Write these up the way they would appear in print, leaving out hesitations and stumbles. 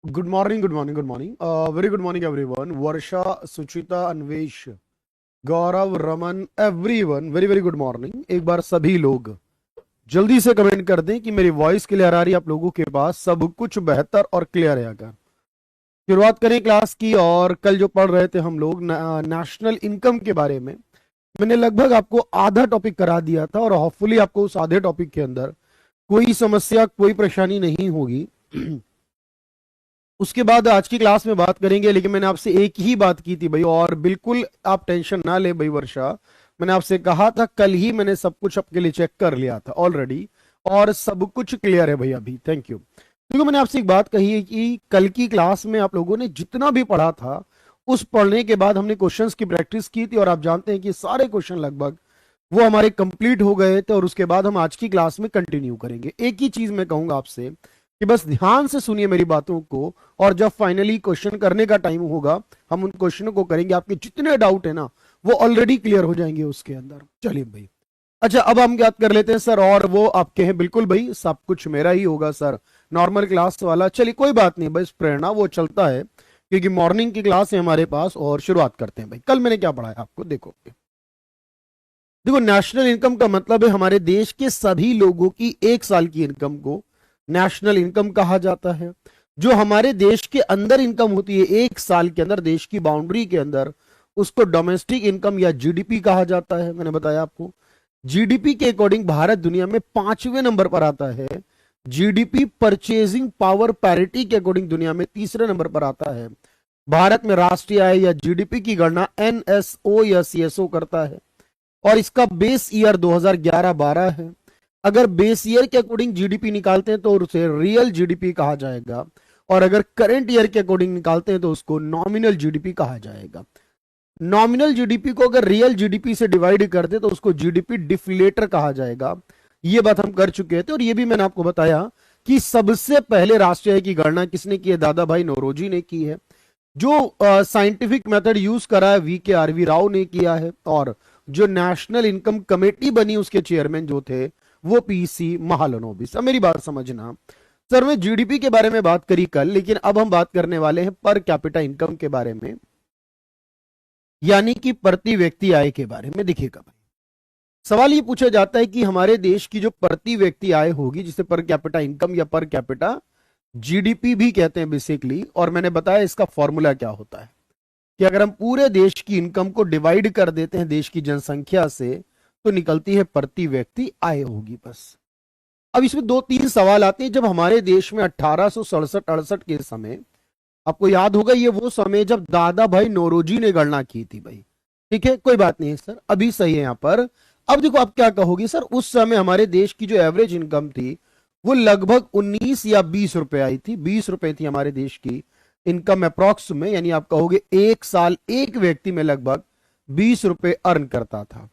Good morning, good morning, good morning, very good morning everyone. Varsha, Suchita, Anvesh, Gaurav, Raman, everyone, very very good morning. एक बार सभी लोग जल्दी से कमेंट कर दें कि मेरी वॉइस क्लियर आ रही है आप लोगों के पास, सब कुछ बेहतर और क्लियर है। अगर शुरुआत करें क्लास की, और कल जो पढ़ रहे थे हम लोग नेशनल इनकम के बारे में, मैंने लगभग आपको आधा टॉपिक करा दिया था और होपफुली आपको उस आधे टॉपिक के अंदर कोई समस्या, कोई परेशानी नहीं होगी। उसके बाद आज की क्लास में बात करेंगे, लेकिन मैंने आपसे एक ही बात की थी भाई, और बिल्कुल आप टेंशन ना ले भाई वर्षा। मैंने आपसे कहा था, कल ही मैंने सब कुछ आपके लिए चेक कर लिया था ऑलरेडी, और सब कुछ क्लियर है भाई अभी। Thank you. देखो, मैंने आपसे एक बात कही है कि कल की क्लास में आप लोगों ने जितना भी पढ़ा था, उस पढ़ने के बाद हमने क्वेश्चंस की प्रैक्टिस की थी, और आप जानते हैं कि सारे क्वेश्चन लगभग वो हमारे कंप्लीट हो गए थे। और उसके बाद हम आज की क्लास में कंटिन्यू करेंगे। एक ही चीज मैं कहूंगा आपसे कि बस ध्यान से सुनिए मेरी बातों को, और जब फाइनली क्वेश्चन करने का टाइम होगा, हम उन क्वेश्चनों को करेंगे। आपके जितने डाउट है ना, वो ऑलरेडी क्लियर हो जाएंगे उसके अंदर। चलिए भाई, अच्छा अब हम याद कर लेते हैं सर, और वो आपके हैं बिल्कुल भाई, सब कुछ मेरा ही होगा सर, नॉर्मल क्लास वाला। चलिए कोई बात नहीं, बस प्रेरणा वो चलता है, क्योंकि मॉर्निंग की क्लास है हमारे पास। और शुरुआत करते हैं भाई। कल मैंने क्या पढ़ाया आपको, देखो देखो, नेशनल इनकम का मतलब है हमारे देश के सभी लोगों की एक साल की इनकम को नेशनल इनकम कहा जाता है। जो हमारे देश के अंदर इनकम होती है एक साल के अंदर, देश की बाउंड्री के अंदर, उसको डोमेस्टिक इनकम या जीडीपी कहा जाता है। मैंने बताया आपको, जीडीपी के अकॉर्डिंग भारत दुनिया में 5वें नंबर पर आता है। जीडीपी परचेजिंग पावर पैरिटी के अकॉर्डिंग दुनिया में 3रे नंबर पर आता है। भारत में राष्ट्रीय आय या जीडीपी की गणना एनएसओ या सीएसओ करता है, और इसका बेस ईयर 2011-12 है। अगर बेस ईयर के अकॉर्डिंग जीडीपी निकालते हैं तो उसे रियल जीडीपी कहा जाएगा, और अगर करंट ईयर के अकॉर्डिंग निकालते हैं तो उसको नॉमिनल जीडीपी कहा जाएगा। नॉमिनल जीडीपी को अगर रियल जीडीपी से डिवाइड करते तो उसको जीडीपी डिफ्लेटर कहा जाएगा। ये बात हम कर चुके थे, और ये भी मैंने आपको बताया कि सबसे पहले राष्ट्रीय आय की गणना किसने की है, दादा भाई नौरोजी ने की है। जो साइंटिफिक मेथड यूज करा है, वी के आर वी राव ने किया है। और जो नेशनल इनकम कमेटी बनी, उसके चेयरमैन जो थे वो पीसी महालनोबिस। अब मेरी बात समझना सर, मैं जीडीपी के बारे में बात करी कल, लेकिन अब हम बात करने वाले हैं पर कैपिटा इनकम के बारे में, यानी कि प्रति व्यक्ति आय के बारे में। देखिएगा भाई, सवाल ये पूछा जाता है कि हमारे देश की जो प्रति व्यक्ति आय होगी, जिसे पर कैपिटा इनकम या पर कैपिटा जीडीपी भी कहते हैं बेसिकली, और मैंने बताया इसका फॉर्मूला क्या होता है कि अगर हम पूरे देश की इनकम को डिवाइड कर देते हैं देश की जनसंख्या से, तो निकलती है प्रति व्यक्ति आय होगी बस। अब इसमें 2-3 सवाल आते हैं। जब हमारे देश में 1867-68 के समय, आपको याद होगा, ये वो समय जब दादा भाई नौरोजी ने गणना की थी भाई। ठीक है, कोई बात नहीं है सर, अभी सही है यहां पर। अब देखो, आप क्या कहोगे सर, उस समय हमारे देश की जो एवरेज इनकम थी वो लगभग 19 या 20 रुपए आई थी। 20 रुपए थी हमारे देश की इनकम अप्रॉक्स में, यानी आप कहोगे एक साल एक व्यक्ति में लगभग 20 रुपए अर्न करता था।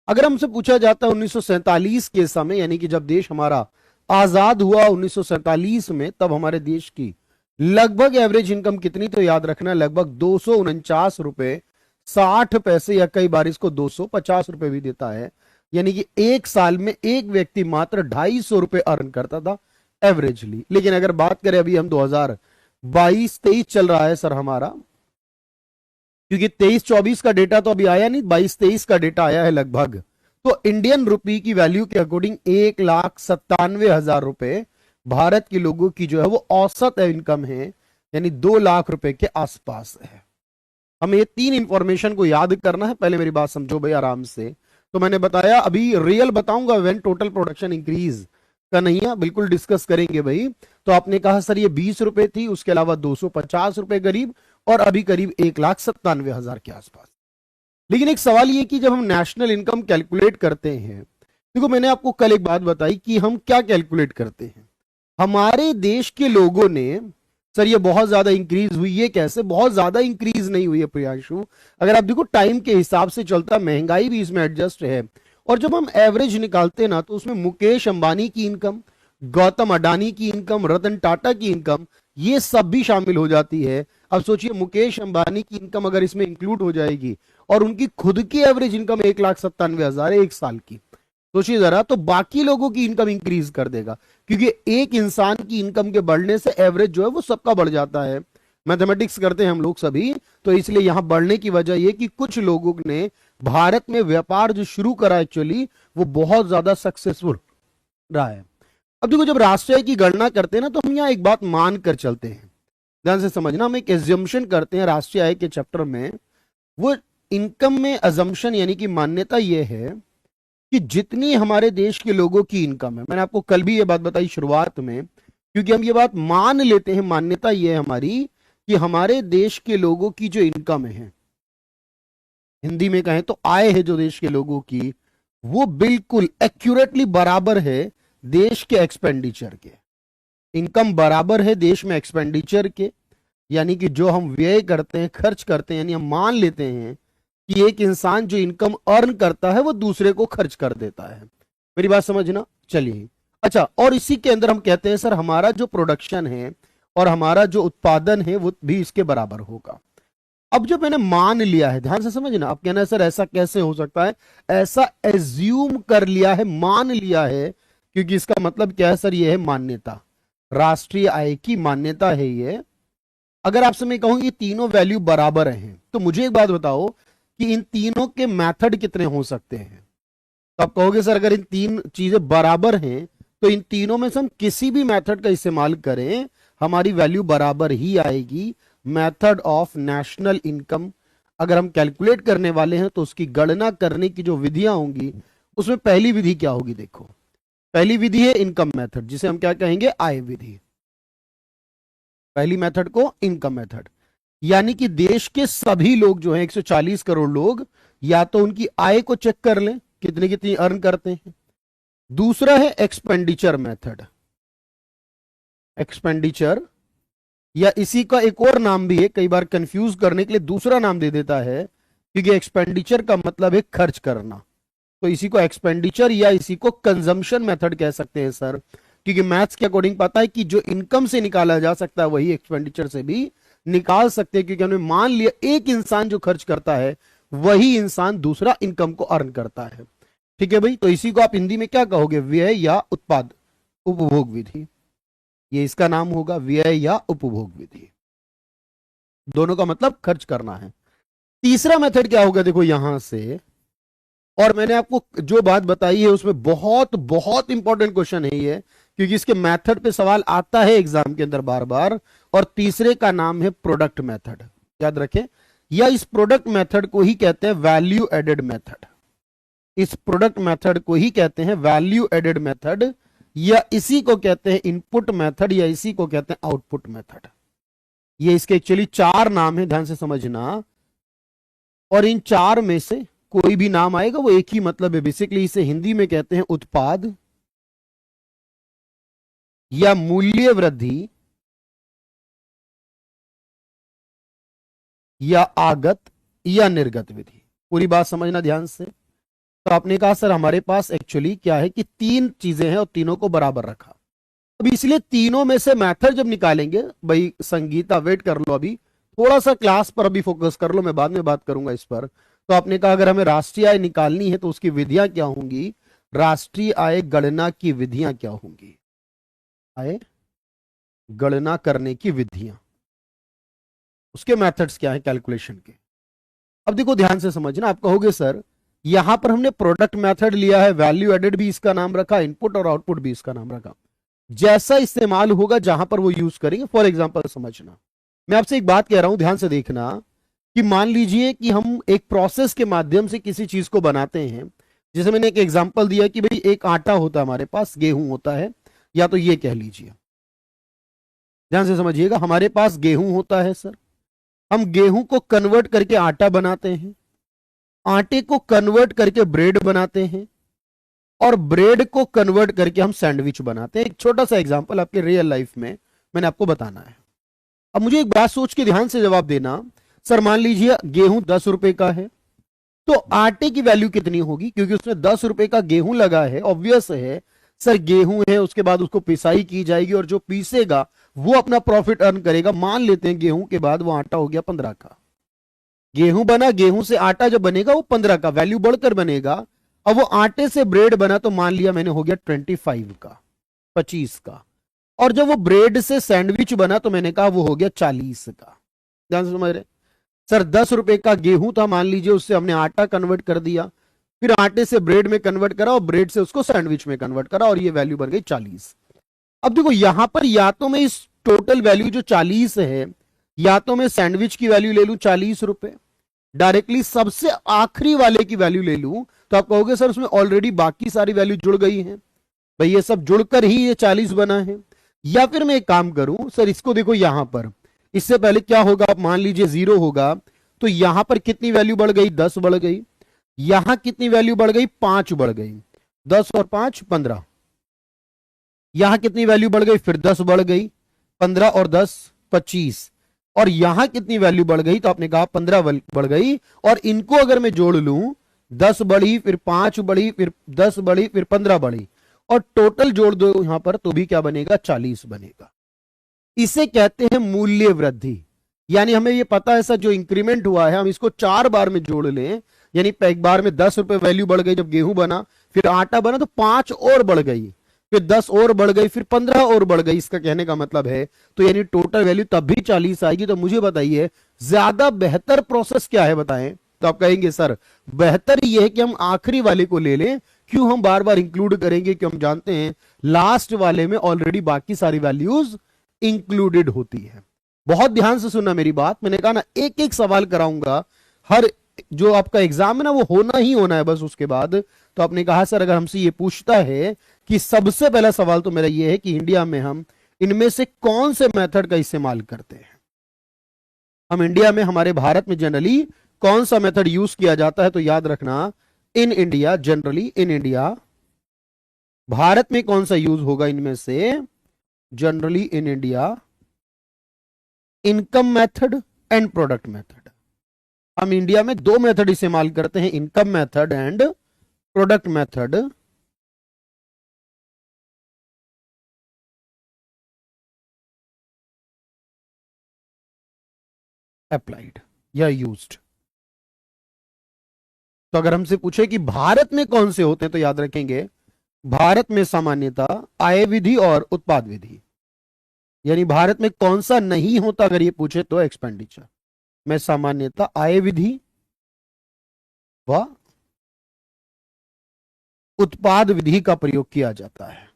अगर हमसे पूछा जाता है 1947 के समय, यानी कि जब देश हमारा आजाद हुआ 1947 में, तब हमारे देश की लगभग एवरेज इनकम कितनी, तो याद रखना लगभग 249 रुपए 60 पैसे, या कई बार इसको 250 रुपए भी देता है। यानी कि एक साल में एक व्यक्ति मात्र 250 रुपए अर्न करता था एवरेजली। लेकिन अगर बात करें, अभी हम 2022-23 चल रहा है सर हमारा, क्योंकि 23-24 का डेटा तो अभी आया नहीं, 22-23 का डेटा आया है लगभग। तो इंडियन रुपी की वैल्यू के अकॉर्डिंग 1,97,000 रुपए भारत के लोगों की जो है वो औसत इनकम है, यानी 2 लाख रुपए के आसपास है। हमें ये 3 इंफॉर्मेशन को याद करना है। पहले मेरी बात समझो भाई आराम से। तो मैंने बताया, अभी रियल बताऊंगा व्हेन टोटल प्रोडक्शन इंक्रीज का नहीं है, बिल्कुल डिस्कस करेंगे भाई। तो आपने कहा सर ये 20 रुपए थी, उसके अलावा 250 रुपए करीब, और अभी करीब 1,97,000 के आसपास। लेकिन एक सवाल ये कि जब हम नेशनल इनकम कैलकुलेट करते हैं, देखो मैंने आपको कल एक बात बताई कि हम क्या कैलकुलेट करते हैं। हमारे देश के लोगों ने, सर ये बहुत ज्यादा इंक्रीज हुई, ये कैसे? बहुत ज्यादा इंक्रीज नहीं हुई है प्रियांशु। अगर आप देखो टाइम के हिसाब से चलता, महंगाई भी इसमें एडजस्ट है। और जब हम एवरेज निकालते ना, तो उसमें मुकेश अंबानी की इनकम, गौतम अडानी की इनकम, रतन टाटा की इनकम, ये सब भी शामिल हो जाती है। अब सोचिए, मुकेश अंबानी की इनकम अगर इसमें इंक्लूड हो जाएगी, और उनकी खुद की एवरेज इनकम 1,97,000 है एक साल की, सोचिए जरा, तो बाकी लोगों की इनकम इंक्रीज कर देगा, क्योंकि एक इंसान की इनकम के बढ़ने से एवरेज जो है वो सबका बढ़ जाता है। मैथमेटिक्स करते हैं हम लोग सभी, तो इसलिए यहां बढ़ने की वजह यह कि कुछ लोगों ने भारत में व्यापार जो शुरू करा एक्चुअली वो बहुत ज्यादा सक्सेसफुल रहा है। अब देखो, जब राष्ट्रीय आय की गणना करते हैं ना, तो हम यहाँ एक बात मान कर चलते हैं, ध्यान से समझना। हम एक एज्यूम्पशन करते हैं राष्ट्रीय आय के चैप्टर में। वो इनकम में अजम्पशन यानी कि मान्यता यह है कि जितनी हमारे देश के लोगों की इनकम है, मैंने आपको कल भी ये बात बताई शुरुआत में, क्योंकि हम ये बात मान लेते हैं, मान्यता ये है हमारी कि हमारे देश के लोगों की जो इनकम है, हिंदी में कहें तो आय है जो देश के लोगों की, वो बिल्कुल एक्यूरेटली बराबर है देश के एक्सपेंडिचर के। इनकम बराबर है देश में एक्सपेंडिचर के, यानी कि जो हम व्यय करते हैं, खर्च करते हैं, यानी हम मान लेते हैं कि एक इंसान जो इनकम अर्न करता है वो दूसरे को खर्च कर देता है। मेरी बात समझना। चलिए, अच्छा, और इसी के अंदर हम कहते हैं सर हमारा जो प्रोडक्शन है और हमारा जो उत्पादन है वो भी इसके बराबर होगा। अब जो मैंने मान लिया है, ध्यान से समझना, आप कहना है सर ऐसा कैसे हो सकता है, ऐसा एज्यूम कर लिया है, मान लिया है, क्योंकि इसका मतलब क्या है सर, ये है मान्यता, राष्ट्रीय आय की मान्यता है ये। अगर आपसे मैं कहूं ये तीनों वैल्यू बराबर हैं, तो मुझे एक बात बताओ कि इन तीनों के मेथड कितने हो सकते हैं। तो आप कहोगे सर अगर इन तीन चीजें बराबर हैं तो इन तीनों में से हम किसी भी मेथड का इस्तेमाल करें हमारी वैल्यू बराबर ही आएगी। मेथड ऑफ नेशनल इनकम अगर हम कैलकुलेट करने वाले हैं तो उसकी गणना करने की जो विधियां होंगी उसमें पहली विधि क्या होगी, देखो पहली विधि है इनकम मेथड, जिसे हम क्या कहेंगे, आय विधि। पहली मेथड को इनकम मेथड, यानी कि देश के सभी लोग जो हैं 140 करोड़ लोग, या तो उनकी आय को चेक कर लें कितनी कितनी अर्न करते हैं। दूसरा है एक्सपेंडिचर मेथड, एक्सपेंडिचर, या इसी का एक और नाम भी है, कई बार कंफ्यूज करने के लिए दूसरा नाम दे देता है, क्योंकि एक्सपेंडिचर का मतलब है खर्च करना, तो इसी को एक्सपेंडिचर या इसी को कंजम्पशन मेथड कह सकते हैं सर, क्योंकि मैथ्स के अकॉर्डिंग पता है कि जो इनकम से निकाला जा सकता है वही एक्सपेंडिचर से भी निकाल सकते हैं, क्योंकि हमने मान लिया एक इंसान जो खर्च करता है वही इंसान दूसरा इनकम को अर्न करता है। ठीक है भाई, तो इसी को आप हिंदी में क्या कहोगे, व्यय या उत्पाद उपभोग विधि, ये इसका नाम होगा, व्यय या उपभोग विधि, दोनों का मतलब खर्च करना है। तीसरा मेथड क्या होगा, देखो यहां से, और मैंने आपको जो बात बताई है उसमें बहुत बहुत इंपॉर्टेंट क्वेश्चन है ये, क्योंकि इसके मेथड पे सवाल आता है एग्जाम के अंदर बार बार। और तीसरे का नाम है प्रोडक्ट मेथड, याद रखें, या इस प्रोडक्ट मेथड को ही कहते हैं वैल्यू एडेड मेथड, इस प्रोडक्ट मेथड को ही कहते हैं वैल्यू एडेड मेथड, या इसी को कहते हैं इनपुट मेथड, या इसी को कहते हैं आउटपुट मेथड। ये इसके एक्चुअली चार नाम है, ध्यान से समझना, और इन चार में से कोई भी नाम आएगा वो एक ही मतलब है। बेसिकली इसे हिंदी में कहते हैं उत्पाद या मूल्य वृद्धि या आगत या निर्गत विधि। पूरी बात समझना ध्यान से। तो आपने कहा सर हमारे पास एक्चुअली क्या है कि तीन चीजें हैं और तीनों को बराबर रखा, अब इसलिए तीनों में से मेथड जब निकालेंगे, भाई संगीता वेट कर लो, अभी थोड़ा सा क्लास पर अभी फोकस कर लो, मैं बाद में बात करूंगा इस पर। तो आपने कहा अगर हमें राष्ट्रीय आय निकालनी है तो उसकी विधियां क्या होंगी, राष्ट्रीय आय गणना की विधियां क्या होंगी, आय गणना करने की विधियां, उसके मेथड्स क्या है कैलकुलेशन के। अब देखो ध्यान से समझना, आप कहोगे सर यहां पर हमने प्रोडक्ट मेथड लिया है, वैल्यू एडेड भी इसका नाम रखा, इनपुट और आउटपुट भी इसका नाम रखा, जैसा इस्तेमाल होगा जहां पर वो यूज करेंगे। फॉर एग्जांपल समझना, मैं आपसे एक बात कह रहा हूं, ध्यान से देखना, कि मान लीजिए कि हम एक प्रोसेस के माध्यम से किसी चीज को बनाते हैं, जैसे मैंने एक एग्जांपल दिया कि भाई एक आटा होता है हमारे पास, गेहूं होता है, या तो ये कह लीजिए, ध्यान से समझिएगा, हमारे पास गेहूं होता है सर, हम गेहूं को कन्वर्ट करके आटा बनाते हैं, आटे को कन्वर्ट करके ब्रेड बनाते हैं, और ब्रेड को कन्वर्ट करके हम सैंडविच बनाते हैं। एक छोटा सा एग्जांपल आपके रियल लाइफ में मैंने आपको बताना है। अब मुझे एक बात सोच के ध्यान से जवाब देना, सर मान लीजिए गेहूं 10 रुपए का है, तो आटे की वैल्यू कितनी होगी, क्योंकि उसमें 10 रुपए का गेहूं लगा है, ऑब्वियस है सर गेहूं है, उसके बाद उसको पिसाई की जाएगी और जो पीसेगा वो अपना प्रॉफिट अर्न करेगा। मान लेते हैं गेहूं के बाद वो आटा हो गया 15 का, गेहूं बना, गेहूं से आटा जब बनेगा वो 15 का, वैल्यू बढ़कर बनेगा। अब वो आटे से ब्रेड बना तो मान लिया मैंने हो गया 25 का, 25 का। और जब वो ब्रेड से सैंडविच बना तो मैंने कहा वो हो गया 40 का। ध्यान से समझ रहे सर, 10 रुपए का गेहूं था मान लीजिए, उससे हमने आटा कन्वर्ट कर दिया, फिर आटे से ब्रेड में कन्वर्ट करा और ब्रेड से उसको सैंडविच में कन्वर्ट करा और ये वैल्यू बन गई 40। अब देखो यहां पर या तो मैं इस टोटल वैल्यू जो 40 है, या तो मैं सैंडविच की वैल्यू ले लूं 40 रुपए, डायरेक्टली सबसे आखिरी वाले की वैल्यू ले लूं, तो आप कहोगे सर उसमें ऑलरेडी बाकी सारी वैल्यू जुड़ गई है। भाई ये सब जुड़कर ही ये 40 बना है। या फिर मैं एक काम करूं सर, इसको देखो यहां पर, इससे पहले क्या होगा, आप मान लीजिए 0 होगा, तो यहां पर कितनी वैल्यू बढ़ गई, 10 बढ़ गई। यहां कितनी वैल्यू बढ़ गई, 5 बढ़ गई, 10 और 5 15। यहां कितनी वैल्यू बढ़ गई, फिर 10 बढ़ गई, 15 और 10 25। और यहां कितनी वैल्यू बढ़ गई, तो आपने कहा 15 बढ़ गई। और इनको अगर मैं जोड़ लूं, 10 बढ़ी, फिर 5 बढ़ी, फिर 10 बढ़ी, फिर 15 बढ़ी, और टोटल जोड़ दो यहां पर तो भी क्या बनेगा, 40 बनेगा। इसे कहते हैं मूल्य वृद्धि। यानी हमें ये पता है सर जो इंक्रीमेंट हुआ है हम इसको 4 बार में जोड़ लें, यानी एक बार में 10 रुपए वैल्यू बढ़ गई जब गेहूं बना, फिर आटा बना तो 5 और बढ़ गई, फिर 10 और बढ़ गई, फिर 15 और बढ़ गई। इसका कहने का मतलब है तो यानी टोटल वैल्यू तब भी 40 आएगी। तो मुझे बताइए ज्यादा बेहतर प्रोसेस क्या है बताएं। तो आप कहेंगे सर बेहतर यह है कि हम आखिरी वाले को ले लें। क्यों हम बार बार इंक्लूड करेंगे, कि हम जानते हैं लास्ट वाले में ऑलरेडी बाकी सारी वैल्यूज इंक्लूडेड होती है। बहुत ध्यान से सुनना मेरी बात, मैंने कहा ना एक एक सवाल कराऊंगा, हर जो आपका एग्जाम है ना वो होना ही होना है बस उसके बाद। तो आपने कहा सर अगर हमसे ये पूछता है कि सबसे पहला सवाल तो मेरा ये है कि इंडिया में हम इनमें से कौन से मेथड का इस्तेमाल करते हैं, हम इंडिया में हमारे भारत में जनरली कौन सा मेथड यूज किया जाता है। तो याद रखना in India, generally in India, Bharat में कौन सा यूज होगा इनमें से, generally in India income method and product method. हम इंडिया में दो मेथड इस्तेमाल करते हैं, income method and product method applied या यूज्ड। तो अगर हमसे पूछे कि भारत में कौन से होते हैं तो याद रखेंगे भारत में सामान्यतः आय विधि और उत्पाद विधि। यानी भारत में कौन सा नहीं होता अगर ये पूछे तो एक्सपेंडिचर में सामान्यतः आय विधि व उत्पाद विधि का प्रयोग किया जाता है।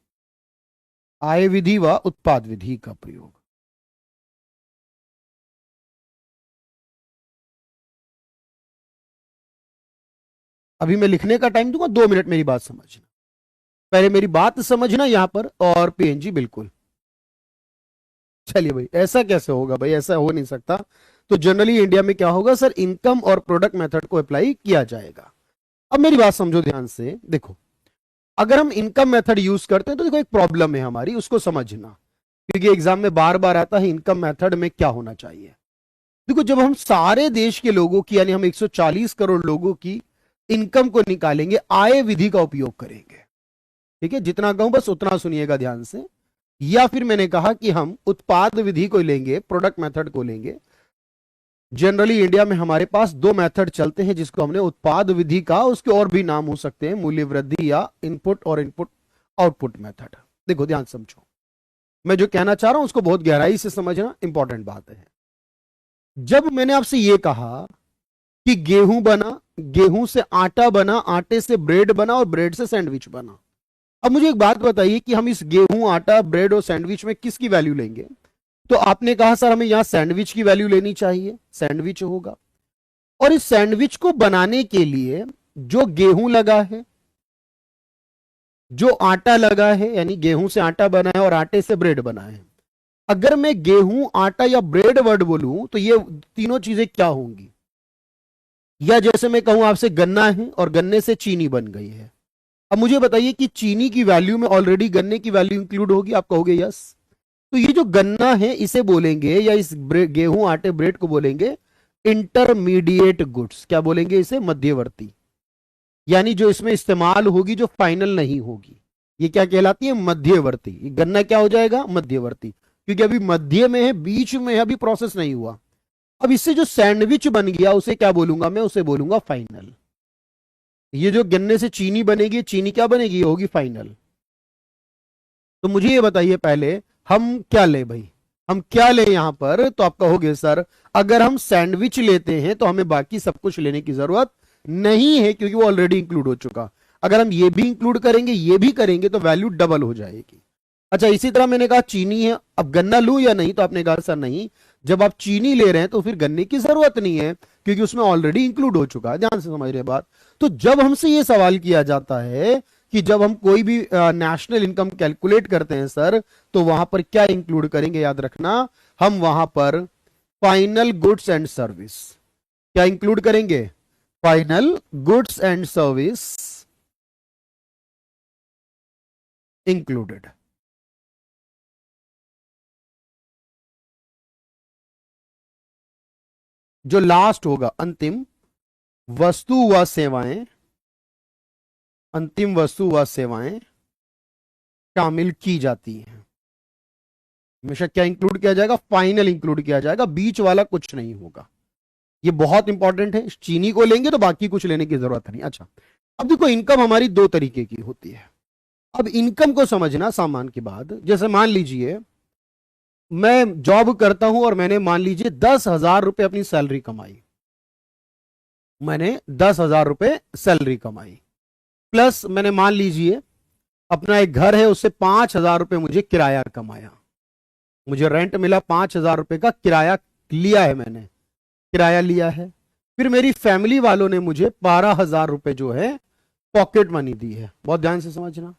आय विधि व उत्पाद विधि का प्रयोग। अभी मैं लिखने का टाइम दूंगा, 2 मिनट मेरी बात समझना, पहले मेरी बात समझना यहां पर, और पीएनजी बिल्कुल। चलिए भाई ऐसा कैसे होगा, भाई ऐसा हो नहीं सकता। तो जनरली इंडिया में क्या होगा सर, इनकम और प्रोडक्ट मेथड को अप्लाई किया जाएगा। अब मेरी बात समझो ध्यान से, देखो अगर हम इनकम मेथड यूज करते हैं तो देखो एक प्रॉब्लम है हमारी, उसको समझना, क्योंकि एग्जाम में बार बार आता है इनकम मेथड में क्या होना चाहिए। देखो जब हम सारे देश के लोगों की, यानी हम 140 करोड़ लोगों की इनकम को निकालेंगे, आय विधि का उपयोग करेंगे। ठीक है, जितना कहूं बस उतना सुनिएगा ध्यान से। या फिर मैंने कहा कि हम उत्पाद विधि को लेंगे, प्रोडक्ट मेथड को लेंगे। जनरली इंडिया में हमारे पास दो मेथड चलते हैं जिसको हमने उत्पाद विधि का, उसके और भी नाम हो सकते हैं, मूल्य वृद्धि या इनपुट और इनपुट आउटपुट मेथड। देखो ध्यान समझो, मैं जो कहना चाह रहा हूं उसको बहुत गहराई से समझना, इंपॉर्टेंट बात है। जब मैंने आपसे यह कहा कि गेहूं बना, गेहूं से आटा बना, आटे से ब्रेड बना और ब्रेड से सैंडविच बना, अब मुझे एक बात बताइए कि हम इस गेहूं, आटा, ब्रेड और सैंडविच में किसकी वैल्यू लेंगे। तो आपने कहा सर हमें यहां सैंडविच की वैल्यू लेनी चाहिए, सैंडविच होगा। और इस सैंडविच को बनाने के लिए जो गेहूं लगा है, जो आटा लगा है, यानी गेहूं से आटा बना है और आटे से ब्रेड बना है, अगर मैं गेहूं, आटा या ब्रेड वर्ड बोलूं तो ये तीनों चीजें क्या होंगी। या जैसे मैं कहूं आपसे गन्ना है और गन्ने से चीनी बन गई है, अब मुझे बताइए कि चीनी की वैल्यू में ऑलरेडी गन्ने की वैल्यू इंक्लूड होगी, आप कहोगे यस। तो ये जो गन्ना है इसे बोलेंगे, या इस गेहूं, आटे, ब्रेड को बोलेंगे इंटरमीडिएट गुड्स। क्या बोलेंगे इसे, मध्यवर्ती। यानी जो इसमें इस्तेमाल होगी, जो फाइनल नहीं होगी, ये क्या कहलाती है, मध्यवर्ती। गन्ना क्या हो जाएगा, मध्यवर्ती, क्योंकि अभी मध्य में है, बीच में है, अभी प्रोसेस नहीं हुआ। अब इससे जो सैंडविच बन गया उसे क्या बोलूंगा मैं, उसे बोलूंगा फाइनल। ये जो गन्ने से चीनी बनेगी, चीनी क्या बनेगी, ये होगी फाइनल। तो मुझे ये बताइए पहले, हम क्या ले भाई, हम क्या ले यहां पर? तो आप कहोगे सर अगर हम सैंडविच लेते हैं तो हमें बाकी सब कुछ लेने की जरूरत नहीं है, क्योंकि वो ऑलरेडी इंक्लूड हो चुका। अगर हम ये भी इंक्लूड करेंगे, ये भी करेंगे, तो वैल्यू डबल हो जाएगी। अच्छा, इसी तरह मैंने कहा चीनी है, अब गन्ना लूं या नहीं? तो आपने कहा सर नहीं, जब आप चीनी ले रहे हैं तो फिर गन्ने की जरूरत नहीं है, क्योंकि उसमें ऑलरेडी इंक्लूड हो चुका है। ध्यान से समझ रहे बात। तो जब हमसे ये सवाल किया जाता है कि जब हम कोई भी नेशनल इनकम कैलकुलेट करते हैं सर, तो वहां पर क्या इंक्लूड करेंगे, याद रखना, हम वहां पर फाइनल गुड्स एंड सर्विस क्या इंक्लूड करेंगे? Final goods and service included. जो लास्ट होगा, अंतिम वस्तु व सेवाएं, अंतिम वस्तु व सेवाएं शामिल की जाती हैं। हमेशा क्या इंक्लूड किया जाएगा? फाइनल इंक्लूड किया जाएगा, बीच वाला कुछ नहीं होगा। ये बहुत इंपॉर्टेंट है। चीनी को लेंगे तो बाकी कुछ लेने की जरूरत नहीं। अच्छा, अब देखो इनकम हमारी दो तरीके की होती है। अब इनकम को समझना सामान के बाद, जैसे मान लीजिए मैं जॉब करता हूं और मैंने मान लीजिए 10,000 रुपए अपनी सैलरी कमाई, मैंने 10,000 रुपए सैलरी कमाई, प्लस मैंने मान लीजिए अपना एक घर है, उससे 5,000 रुपए मुझे किराया कमाया, मुझे रेंट मिला, 5,000 रुपए का किराया लिया है मैंने, किराया लिया है। फिर मेरी फैमिली वालों ने मुझे 12,000 रुपए जो है पॉकेट मनी दी है। बहुत ध्यान से समझना।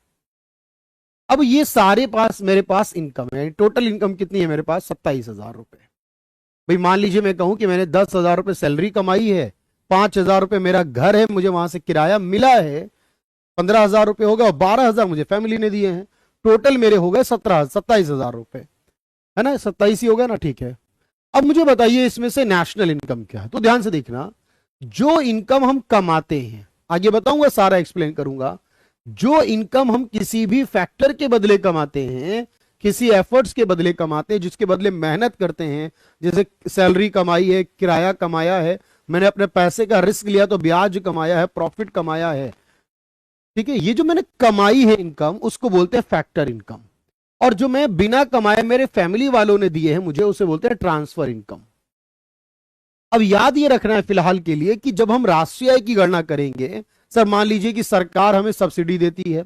अब ये सारे पास मेरे पास इनकम है, टोटल इनकम कितनी है मेरे पास? 27,000 रुपए। भाई मान लीजिए मैं कहूं कि मैंने 10,000 रुपए सैलरी कमाई है, 5,000 रुपए मेरा घर है, मुझे वहां से किराया मिला है, 15,000 रुपए हो गए, और 12,000 मुझे फैमिली ने दिए हैं। टोटल मेरे हो गए 27,000 रुपए, है ना? 27 ही हो गया ना, ठीक है। अब मुझे बताइए इसमें से नेशनल इनकम क्या है? तो ध्यान से देखना, जो इनकम हम कमाते हैं, आगे बताऊंगा, सारा एक्सप्लेन करूंगा। जो इनकम हम किसी भी फैक्टर के बदले कमाते हैं, किसी एफर्ट्स के बदले कमाते हैं, जिसके बदले मेहनत करते हैं, जैसे सैलरी कमाई है, किराया कमाया है, मैंने अपने पैसे का रिस्क लिया तो ब्याज कमाया है, प्रॉफिट कमाया है, ठीक है, ये जो मैंने कमाई है इनकम, उसको बोलते हैं फैक्टर इनकम। और जो मैं बिना कमाए मेरे फैमिली वालों ने दिए हैं मुझे, उसे बोलते हैं ट्रांसफर इनकम। अब याद ये रखना है फिलहाल के लिए कि जब हम राष्ट्रीय आय की गणना करेंगे, सर मान लीजिए कि सरकार हमें सब्सिडी देती है,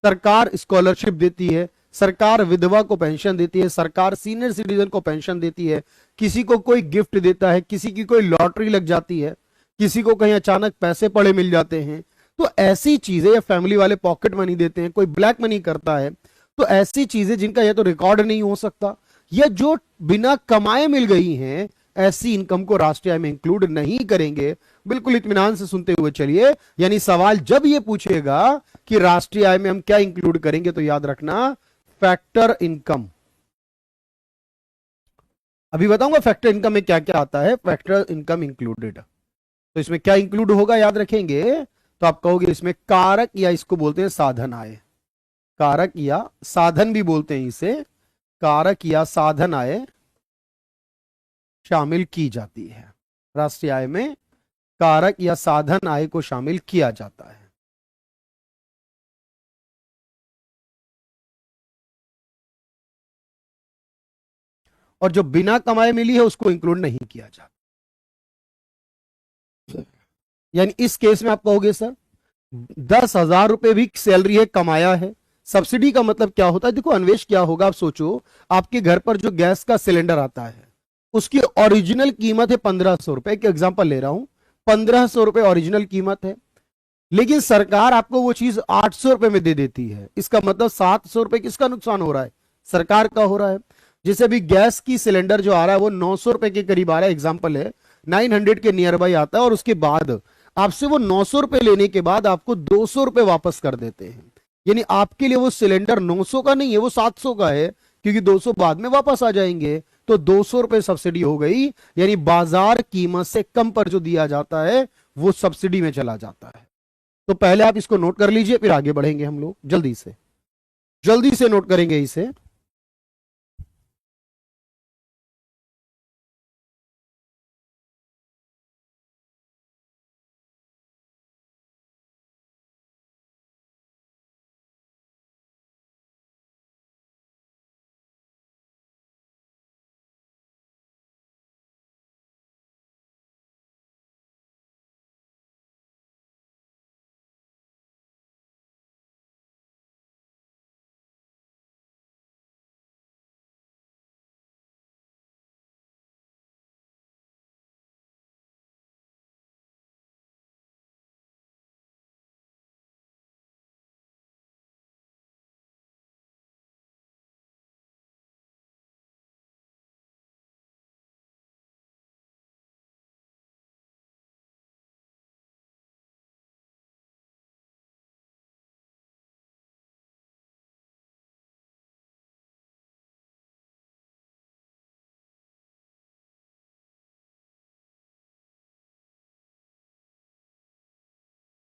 सरकार स्कॉलरशिप देती है, सरकार विधवा को पेंशन देती है, सरकार सीनियर सिटीजन को पेंशन देती है, किसी को कोई गिफ्ट देता है, किसी की कोई लॉटरी लग जाती है, किसी को कहीं अचानक पैसे पड़े मिल जाते हैं, तो ऐसी चीजें, या फैमिली वाले पॉकेट मनी देते हैं, कोई ब्लैक मनी करता है, तो ऐसी चीजें जिनका या तो रिकॉर्ड नहीं हो सकता, या जो बिना कमाए मिल गई हैं, ऐसी इनकम को राष्ट्रीय आय में इंक्लूड नहीं करेंगे। बिल्कुल इत्मीनान से सुनते हुए चलिए। यानी सवाल जब ये पूछेगा कि राष्ट्रीय आय में हम क्या इंक्लूड करेंगे, तो याद रखना फैक्टर इनकम। अभी बताऊंगा फैक्टर इनकम में क्या क्या आता है। फैक्टर इनकम इंक्लूडेड, तो इसमें क्या इंक्लूड होगा याद रखेंगे, तो आप कहोगे इसमें कारक, या इसको बोलते हैं साधन आय, कारक या साधन भी बोलते हैं इसे, कारक या साधन आय शामिल की जाती है। राष्ट्रीय आय में कारक या साधन आय को शामिल किया जाता है। और जो बिना कमाए मिली है उसको इंक्लूड नहीं किया जाता। यानी इस केस में आप कहोगे सर 10,000 रुपए भी सैलरी है, कमाया है। सब्सिडी का मतलब क्या होता है? देखो अन्वेष, क्या होगा आप सोचो, आपके घर पर जो गैस का सिलेंडर आता है, उसकी ओरिजिनल कीमत है 1,500 रुपए, एक एग्जांपल ले रहा हूं, 1,500 रुपए ओरिजिनल कीमत है, लेकिन सरकार आपको वो चीज 800 रुपए में दे देती है। इसका मतलब 700 रुपए किसका नुकसान हो रहा है? सरकार का हो रहा है। जैसे अभी गैस की सिलेंडर जो आ रहा है वो 900 रुपए के करीब आ रहा है, एग्जाम्पल है, 900 के नियर बाई आता है, और उसके बाद आपसे वो 900 रुपए लेने के बाद आपको 200 रुपए वापस कर देते हैं। यानी आपके लिए वो सिलेंडर 900 का नहीं है, वो 700 का है, क्योंकि 200 बाद में वापस आ जाएंगे। तो 200 रुपए सब्सिडी हो गई, यानी बाजार कीमत से कम पर जो दिया जाता है वो सब्सिडी में चला जाता है। तो पहले आप इसको नोट कर लीजिए, फिर आगे बढ़ेंगे हम लोग जल्दी से नोट करेंगे इसे।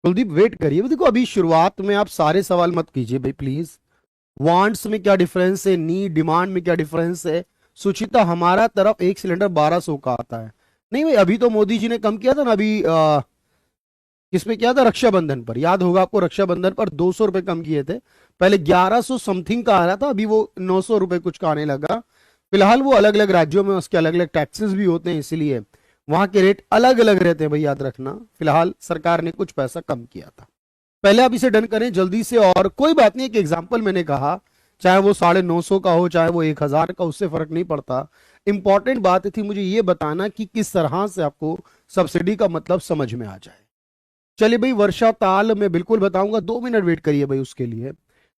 कुलदीप वेट करिए, देखो अभी शुरुआत में आप सारे सवाल मत कीजिए भाई प्लीज। वांट्स में क्या डिफरेंस है, नीड डिमांड में क्या डिफरेंस है। सुचिता, हमारा तरफ एक सिलेंडर 1200 का आता है। नहीं भाई, अभी तो मोदी जी ने कम किया था ना अभी, किसमें किया था, रक्षाबंधन पर, याद होगा आपको, रक्षाबंधन पर 200 रुपए कम किए थे। पहले 1100 समथिंग का आ रहा था, अभी वो 900 रुपए कुछ का आने लगा। फिलहाल वो अलग अलग राज्यों में उसके अलग अलग टैक्सेस भी होते हैं, इसीलिए वहां के रेट अलग अलग रहते हैं भाई, याद रखना। फिलहाल सरकार ने कुछ पैसा कम किया था। पहले आप इसे डन करें जल्दी से, और कोई बात नहीं, एक एग्जाम्पल मैंने कहा, चाहे वो 950 का हो चाहे वो 1000 का, उससे फर्क नहीं पड़ता। इंपॉर्टेंट बात थी मुझे ये बताना कि किस तरह से आपको सब्सिडी का मतलब समझ में आ जाए। चलिए भाई, वर्षा ताल मैं बिल्कुल बताऊंगा, 2 मिनट वेट करिए भाई उसके लिए।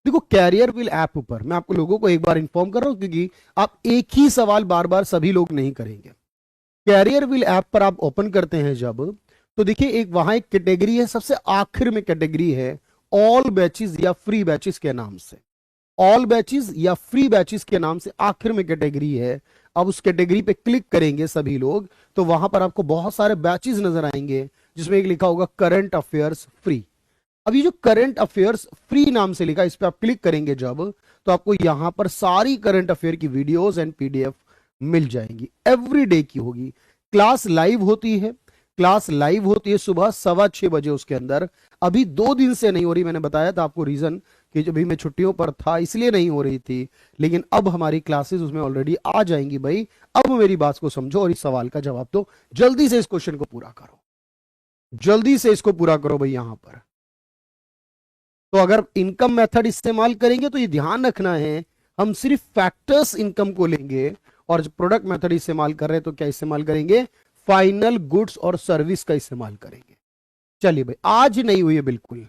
देखो कैरियर विल ऐप पर मैं आपको लोगों को एक बार इंफॉर्म कर रहा हूं, क्योंकि आप एक ही सवाल बार बार सभी लोग नहीं करेंगे। कैरियर विल ऐप पर आप ओपन करते हैं जब, तो देखिए एक वहां एक कैटेगरी है, सबसे आखिर में कैटेगरी है ऑल बैचेस या फ्री बैचेस के नाम से। ऑल बैचेस या फ्री बैचेस के नाम से आखिर में कैटेगरी है। अब उस कैटेगरी पे क्लिक करेंगे सभी लोग, तो वहां पर आपको बहुत सारे बैचेस नजर आएंगे, जिसमें एक लिखा होगा करंट अफेयर्स फ्री। अब ये जो करंट अफेयर्स फ्री नाम से लिखा है, इस पे आप क्लिक करेंगे जब, तो आपको यहां पर सारी करंट अफेयर की वीडियोस एंड पीडीएफ मिल जाएंगी। एवरी डे की होगी। क्लास लाइव होती है, क्लास लाइव होती है सुबह 6:15 बजे उसके अंदर। अभी 2 दिन से नहीं हो रही, मैंने बताया था आपको रीजन, कि जब भी मैं छुट्टियों पर था इसलिए नहीं हो रही थी। लेकिन अब हमारी क्लासेस उसमें ऑलरेडी आ जाएंगी भाई। अब मेरी बात को समझो और इस सवाल का जवाब दो। जल्दी से इस क्वेश्चन को पूरा करो, जल्दी से इसको पूरा करो भाई यहां पर। तो अगर इनकम मेथड इस्तेमाल करेंगे तो ये ध्यान रखना है, हम सिर्फ फैक्टर्स इनकम को लेंगे। और जब प्रोडक्ट मेथड इस्तेमाल कर रहे हैं तो क्या इस्तेमाल करेंगे, फाइनल गुड्स और सर्विस का इस्तेमाल करेंगे। चलिए भाई, आज नहीं हुई है बिल्कुल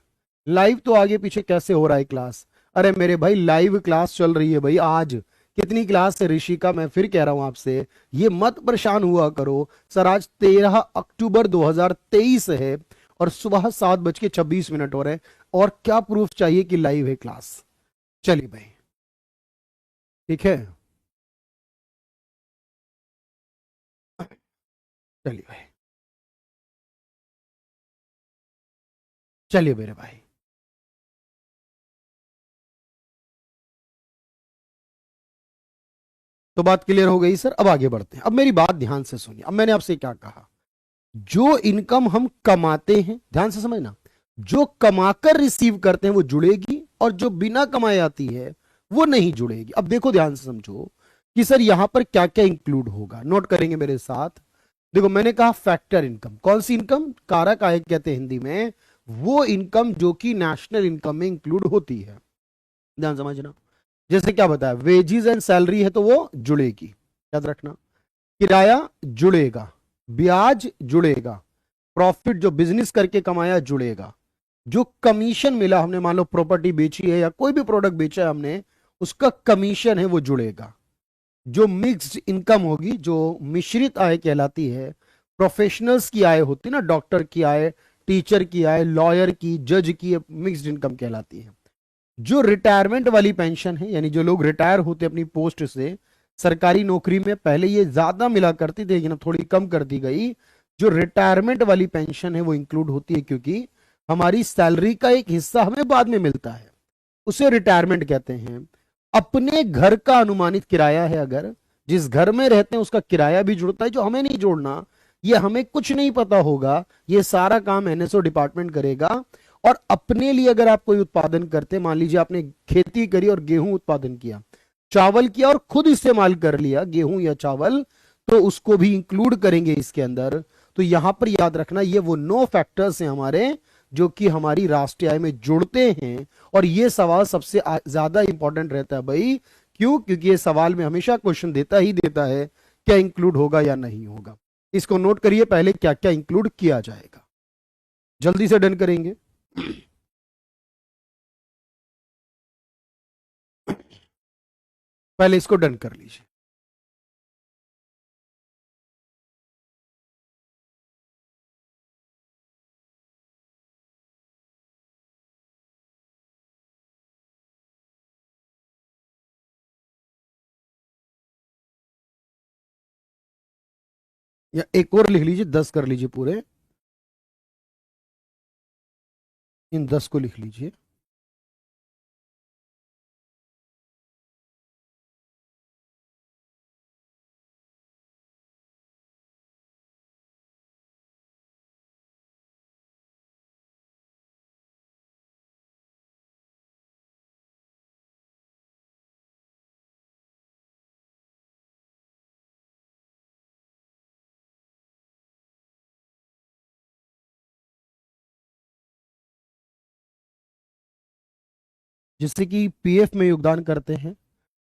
लाइव, तो आगे पीछे कैसे हो रहा है क्लास। अरे मेरे भाई लाइव क्लास चल रही है भाई आज। कितनी क्लास है ऋषिका, मैं फिर कह रहा हूं आपसे, ये मत परेशान हुआ करो। सर आज 13 अक्टूबर 2023 है और सुबह 7:26 हो रहे हैं, और क्या प्रूफ चाहिए कि लाइव है क्लास। चलिए भाई, ठीक है, चलिए भाई, चलिए मेरे भाई। तो बात क्लियर हो गई सर, अब आगे बढ़ते हैं। अब मेरी बात ध्यान से सुनिए, अब मैंने आपसे क्या कहा, जो इनकम हम कमाते हैं, ध्यान से समझना, जो कमाकर रिसीव करते हैं वो जुड़ेगी, और जो बिना कमाए आती है वो नहीं जुड़ेगी। अब देखो ध्यान से समझो कि सर यहां पर क्या क्या इंक्लूड होगा, नोट करेंगे मेरे साथ। देखो मैंने कहा फैक्टर इनकम, कौन सी इनकम, कारक आय कहते हैं हिंदी में, वो इनकम जो कि नेशनल इनकम में इंक्लूड होती है। ध्यान समझना, जैसे क्या बताया, वेजेस एंड सैलरी है तो वो जुड़ेगी, याद रखना। किराया जुड़ेगा, ब्याज जुड़ेगा, प्रॉफिट जो बिजनेस करके कमाया जुड़ेगा, जो कमीशन मिला हमने, मान लो प्रॉपर्टी बेची है या कोई भी प्रोडक्ट बेचा है हमने, उसका कमीशन है वो जुड़ेगा। जो मिक्स्ड इनकम होगी, जो मिश्रित आय कहलाती है, प्रोफेशनल्स की आय होती है ना, डॉक्टर की आय, टीचर की आय, लॉयर की, जज की, मिक्स्ड इनकम कहलाती है। जो रिटायरमेंट वाली पेंशन है, यानी जो लोग रिटायर होते अपनी पोस्ट से, सरकारी नौकरी में पहले ये ज्यादा मिला करती थी लेकिन अब थोड़ी कम कर दी गई। जो रिटायरमेंट वाली पेंशन है वो इंक्लूड होती है, क्योंकि हमारी सैलरी का एक हिस्सा हमें बाद में मिलता है, उसे रिटायरमेंट कहते हैं। अपने घर का अनुमानित किराया है, अगर जिस घर में रहते हैं उसका किराया भी जुड़ता है, जो हमें नहीं जोड़ना, ये हमें कुछ नहीं पता होगा, ये सारा काम एनएसओ डिपार्टमेंट करेगा। और अपने लिए अगर आप कोई उत्पादन करते, मान लीजिए आपने खेती करी और गेहूं उत्पादन किया, चावल किया और खुद इस्तेमाल कर लिया गेहूं या चावल, तो उसको भी इंक्लूड करेंगे इसके अंदर। तो यहां पर याद रखना, ये वो 9 फैक्टर्स हैं हमारे, जो कि हमारी राष्ट्रीय आय में जुड़ते हैं। और ये सवाल सबसे ज्यादा इंपॉर्टेंट रहता है भाई, क्यों, क्योंकि ये सवाल में हमेशा क्वेश्चन देता ही देता है क्या इंक्लूड होगा या नहीं होगा। इसको नोट करिए पहले, क्या क्या इंक्लूड किया जाएगा, जल्दी से डन करेंगे। पहले इसको डन कर लीजिए। या एक और लिख लीजिए, 10 कर लीजिए पूरे। इन 10 को लिख लीजिए। जिससे कि पीएफ में योगदान करते हैं,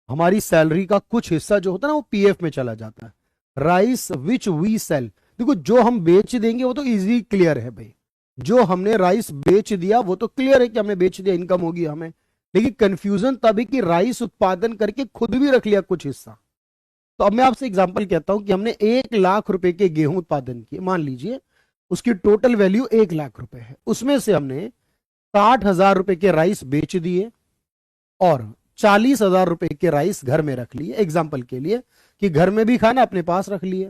हमारी सैलरी का कुछ हिस्सा जो होता है ना वो पीएफ में चला जाता है। राइस विच वी सेल, देखो जो हम बेच देंगे वो तो इजी क्लियर है भाई, जो हमने राइस बेच दिया वो तो क्लियर है कि हमने बेच दिया, इनकम होगी हमें। लेकिन कंफ्यूजन तब है कि राइस उत्पादन करके खुद भी रख लिया कुछ हिस्सा। तो अब मैं आपसे एग्जांपल कहता हूं कि हमने 1 लाख रुपए के गेहूं उत्पादन किए, मान लीजिए उसकी टोटल वैल्यू 1 लाख रुपए है, उसमें से हमने 60,000 रुपए के राइस बेच दिए और 40,000 रुपए के राइस घर में रख लिए, एग्जाम्पल के लिए कि घर में भी खाना अपने पास रख लिए।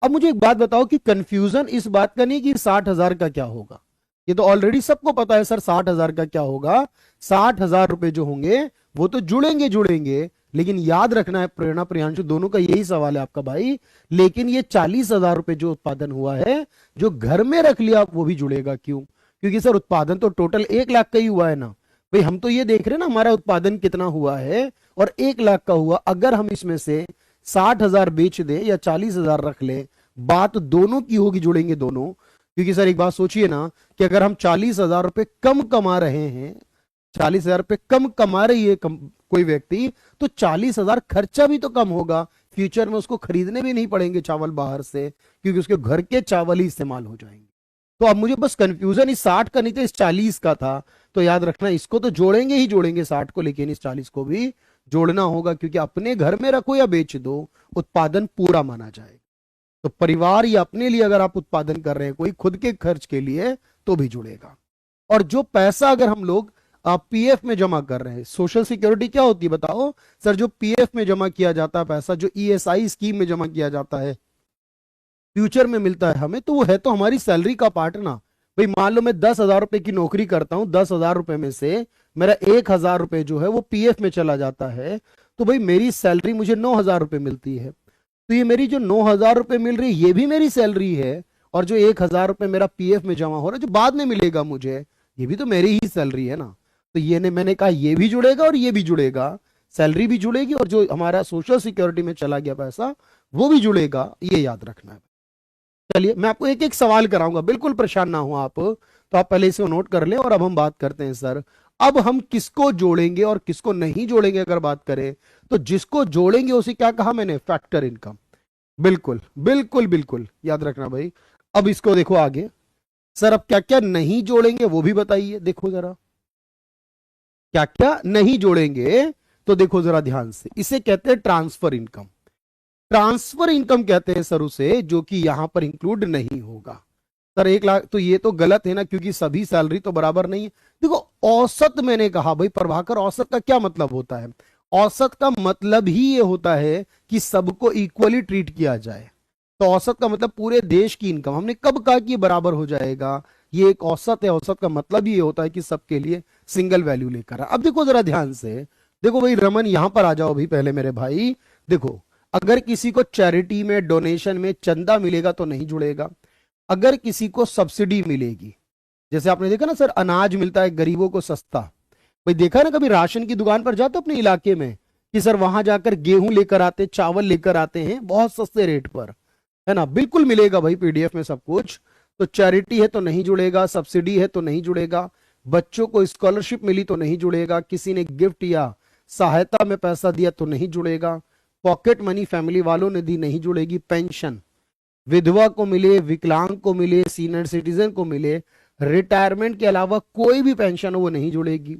अब मुझे एक बात बताओ कि कंफ्यूजन इस बात का नहीं कि 60,000 का क्या होगा, ये तो ऑलरेडी सबको पता है सर 60,000 का क्या होगा। 60,000 रुपए जो होंगे वो तो जुड़ेंगे जुड़ेंगे, लेकिन याद रखना है प्रेरणा प्रियांशु दोनों का यही सवाल है आपका भाई, लेकिन ये 40,000 रुपए जो उत्पादन हुआ है जो घर में रख लिया वो भी जुड़ेगा, क्यों? क्योंकि सर उत्पादन तो टोटल 1 लाख का ही हुआ है ना भाई, हम तो ये देख रहे हैं ना हमारा उत्पादन कितना हुआ है और 1 लाख का हुआ। अगर हम इसमें से 60,000 बेच दें या 40,000 रख ले, बात दोनों की होगी, जुड़ेंगे दोनों। क्योंकि सर एक बात सोचिए ना कि अगर हम 40,000 रुपए कम कमा रहे हैं, 40,000 रुपए कम कमा रही है कोई व्यक्ति, तो 40,000 खर्चा भी तो कम होगा, फ्यूचर में उसको खरीदने भी नहीं पड़ेंगे चावल बाहर से, क्योंकि उसके घर के चावल ही इस्तेमाल हो जाएंगे। तो अब मुझे बस कंफ्यूजन इस 60 का नहीं था, इस 40 का था। तो याद रखना इसको तो जोड़ेंगे ही जोड़ेंगे 60 को, लेकिन इस 40 को भी जोड़ना होगा, क्योंकि अपने घर में रखो या बेच दो उत्पादन पूरा माना जाएगा। तो परिवार या अपने लिए अगर आप उत्पादन कर रहे हैं कोई खुद के खर्च के लिए तो भी जुड़ेगा। और जो पैसा अगर हम लोग पीएफ में जमा कर रहे हैं, सोशल सिक्योरिटी क्या होती है बताओ सर? जो पीएफ में जमा किया जाता है पैसा, जो ईएसआई स्कीम में जमा किया जाता है, फ्यूचर में मिलता है हमें, तो वो है तो हमारी सैलरी का पार्ट ना भाई। मान लो मैं 10,000 रुपए की नौकरी करता हूं, 10,000 रुपए में से मेरा 1,000 रुपए जो है वो पीएफ में चला जाता है, तो भाई मेरी सैलरी मुझे 9,000 रुपए मिलती है। तो ये मेरी जो 9,000 रुपए मिल रही है ये भी मेरी सैलरी है, और जो 1,000 रुपए मेरा पीएफ में जमा हो रहा है जो बाद में मिलेगा मुझे, ये भी तो मेरी ही सैलरी है ना। तो ये ने मैंने कहा ये भी जुड़ेगा और ये भी जुड़ेगा, सैलरी भी जुड़ेगी और जो हमारा सोशल सिक्योरिटी में चला गया पैसा वो भी जुड़ेगा, ये याद रखना है। चलिए मैं आपको एक एक सवाल कराऊंगा, बिल्कुल परेशान ना हो आप, तो आप पहले इसे नोट कर लें। और अब हम बात करते हैं सर, अब हम किसको जोड़ेंगे और किसको नहीं जोड़ेंगे। अगर बात करें तो जिसको जोड़ेंगे उसे क्या कहा मैंने? Factor income. बिल्कुल बिल्कुल बिल्कुल याद रखना भाई। अब इसको देखो आगे, सर अब क्या क्या नहीं जोड़ेंगे वो भी बताइए। देखो जरा क्या क्या नहीं जोड़ेंगे, तो देखो जरा ध्यान से, इसे कहते हैं ट्रांसफर इनकम। ट्रांसफर इनकम कहते हैं सर उसे जो कि यहां पर इंक्लूड नहीं होगा। सर 1 लाख तो ये तो गलत है ना, क्योंकि सभी सैलरी तो बराबर नहीं है। देखो औसत मैंने कहा भाई प्रभाकर, औसत का क्या मतलब होता है? औसत का मतलब ही ये होता है कि सबको इक्वली ट्रीट किया जाए। तो औसत का मतलब पूरे देश की इनकम, हमने कब कहा कि ये बराबर हो जाएगा? ये एक औसत है, औसत का मतलब ये होता है कि सबके लिए सिंगल वैल्यू लेकर अब देखो जरा ध्यान से, देखो भाई रमन यहां पर आ जाओ अभी पहले मेरे भाई। देखो अगर किसी को चैरिटी में डोनेशन में चंदा मिलेगा तो नहीं जुड़ेगा। अगर किसी को सब्सिडी मिलेगी, जैसे आपने देखा ना सर अनाज मिलता है गरीबों को सस्ता, भाई देखा ना कभी राशन की दुकान पर जाते अपने इलाके में कि सर वहां जाकर गेहूं लेकर आते, चावल लेकर आते हैं बहुत सस्ते रेट पर, है ना? बिल्कुल मिलेगा भाई पीडीएफ में सब कुछ। तो चैरिटी है तो नहीं जुड़ेगा, सब्सिडी है तो नहीं जुड़ेगा, बच्चों को स्कॉलरशिप मिली तो नहीं जुड़ेगा, किसी ने गिफ्ट या सहायता में पैसा दिया तो नहीं जुड़ेगा, पॉकेट मनी फैमिली वालों ने दी नहीं जुड़ेगी, पेंशन विधवा को मिले, विकलांग को मिले, सीनियर सिटीजन को मिले, रिटायरमेंट के अलावा कोई भी पेंशन हो वो नहीं जुड़ेगी,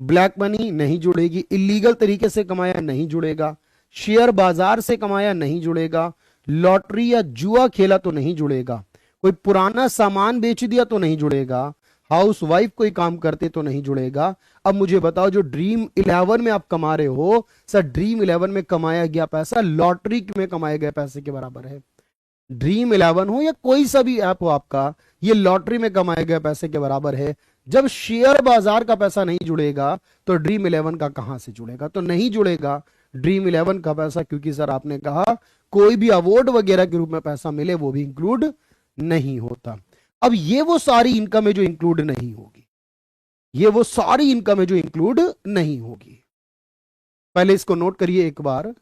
ब्लैक मनी नहीं जुड़ेगी, इलीगल तरीके से कमाया नहीं जुड़ेगा, शेयर बाजार से कमाया नहीं जुड़ेगा, लॉटरी या जुआ खेला तो नहीं जुड़ेगा, कोई पुराना सामान बेच दिया तो नहीं जुड़ेगा, हाउस वाइफ कोई काम करते तो नहीं जुड़ेगा। अब मुझे बताओ जो ड्रीम 11 में आप कमा रहे हो, सर ड्रीम 11 में कमाया गया पैसा लॉटरी में कमाए गए पैसे के बराबर है। ड्रीम 11 हो या कोई सा भी ऐप हो आपका, ये लॉटरी में कमाए गए पैसे के बराबर है। जब शेयर बाजार का पैसा नहीं जुड़ेगा तो ड्रीम इलेवन का कहां से जुड़ेगा? तो नहीं जुड़ेगा ड्रीम इलेवन का पैसा, क्योंकि सर आपने कहा कोई भी अवार्ड वगैरह के रूप में पैसा मिले वो भी इंक्लूड नहीं होता। अब ये वो सारी इनकम है जो इंक्लूड नहीं होगी, ये वो सारी इनकम है जो इंक्लूड नहीं होगी। पहले इसको नोट करिए एक बार।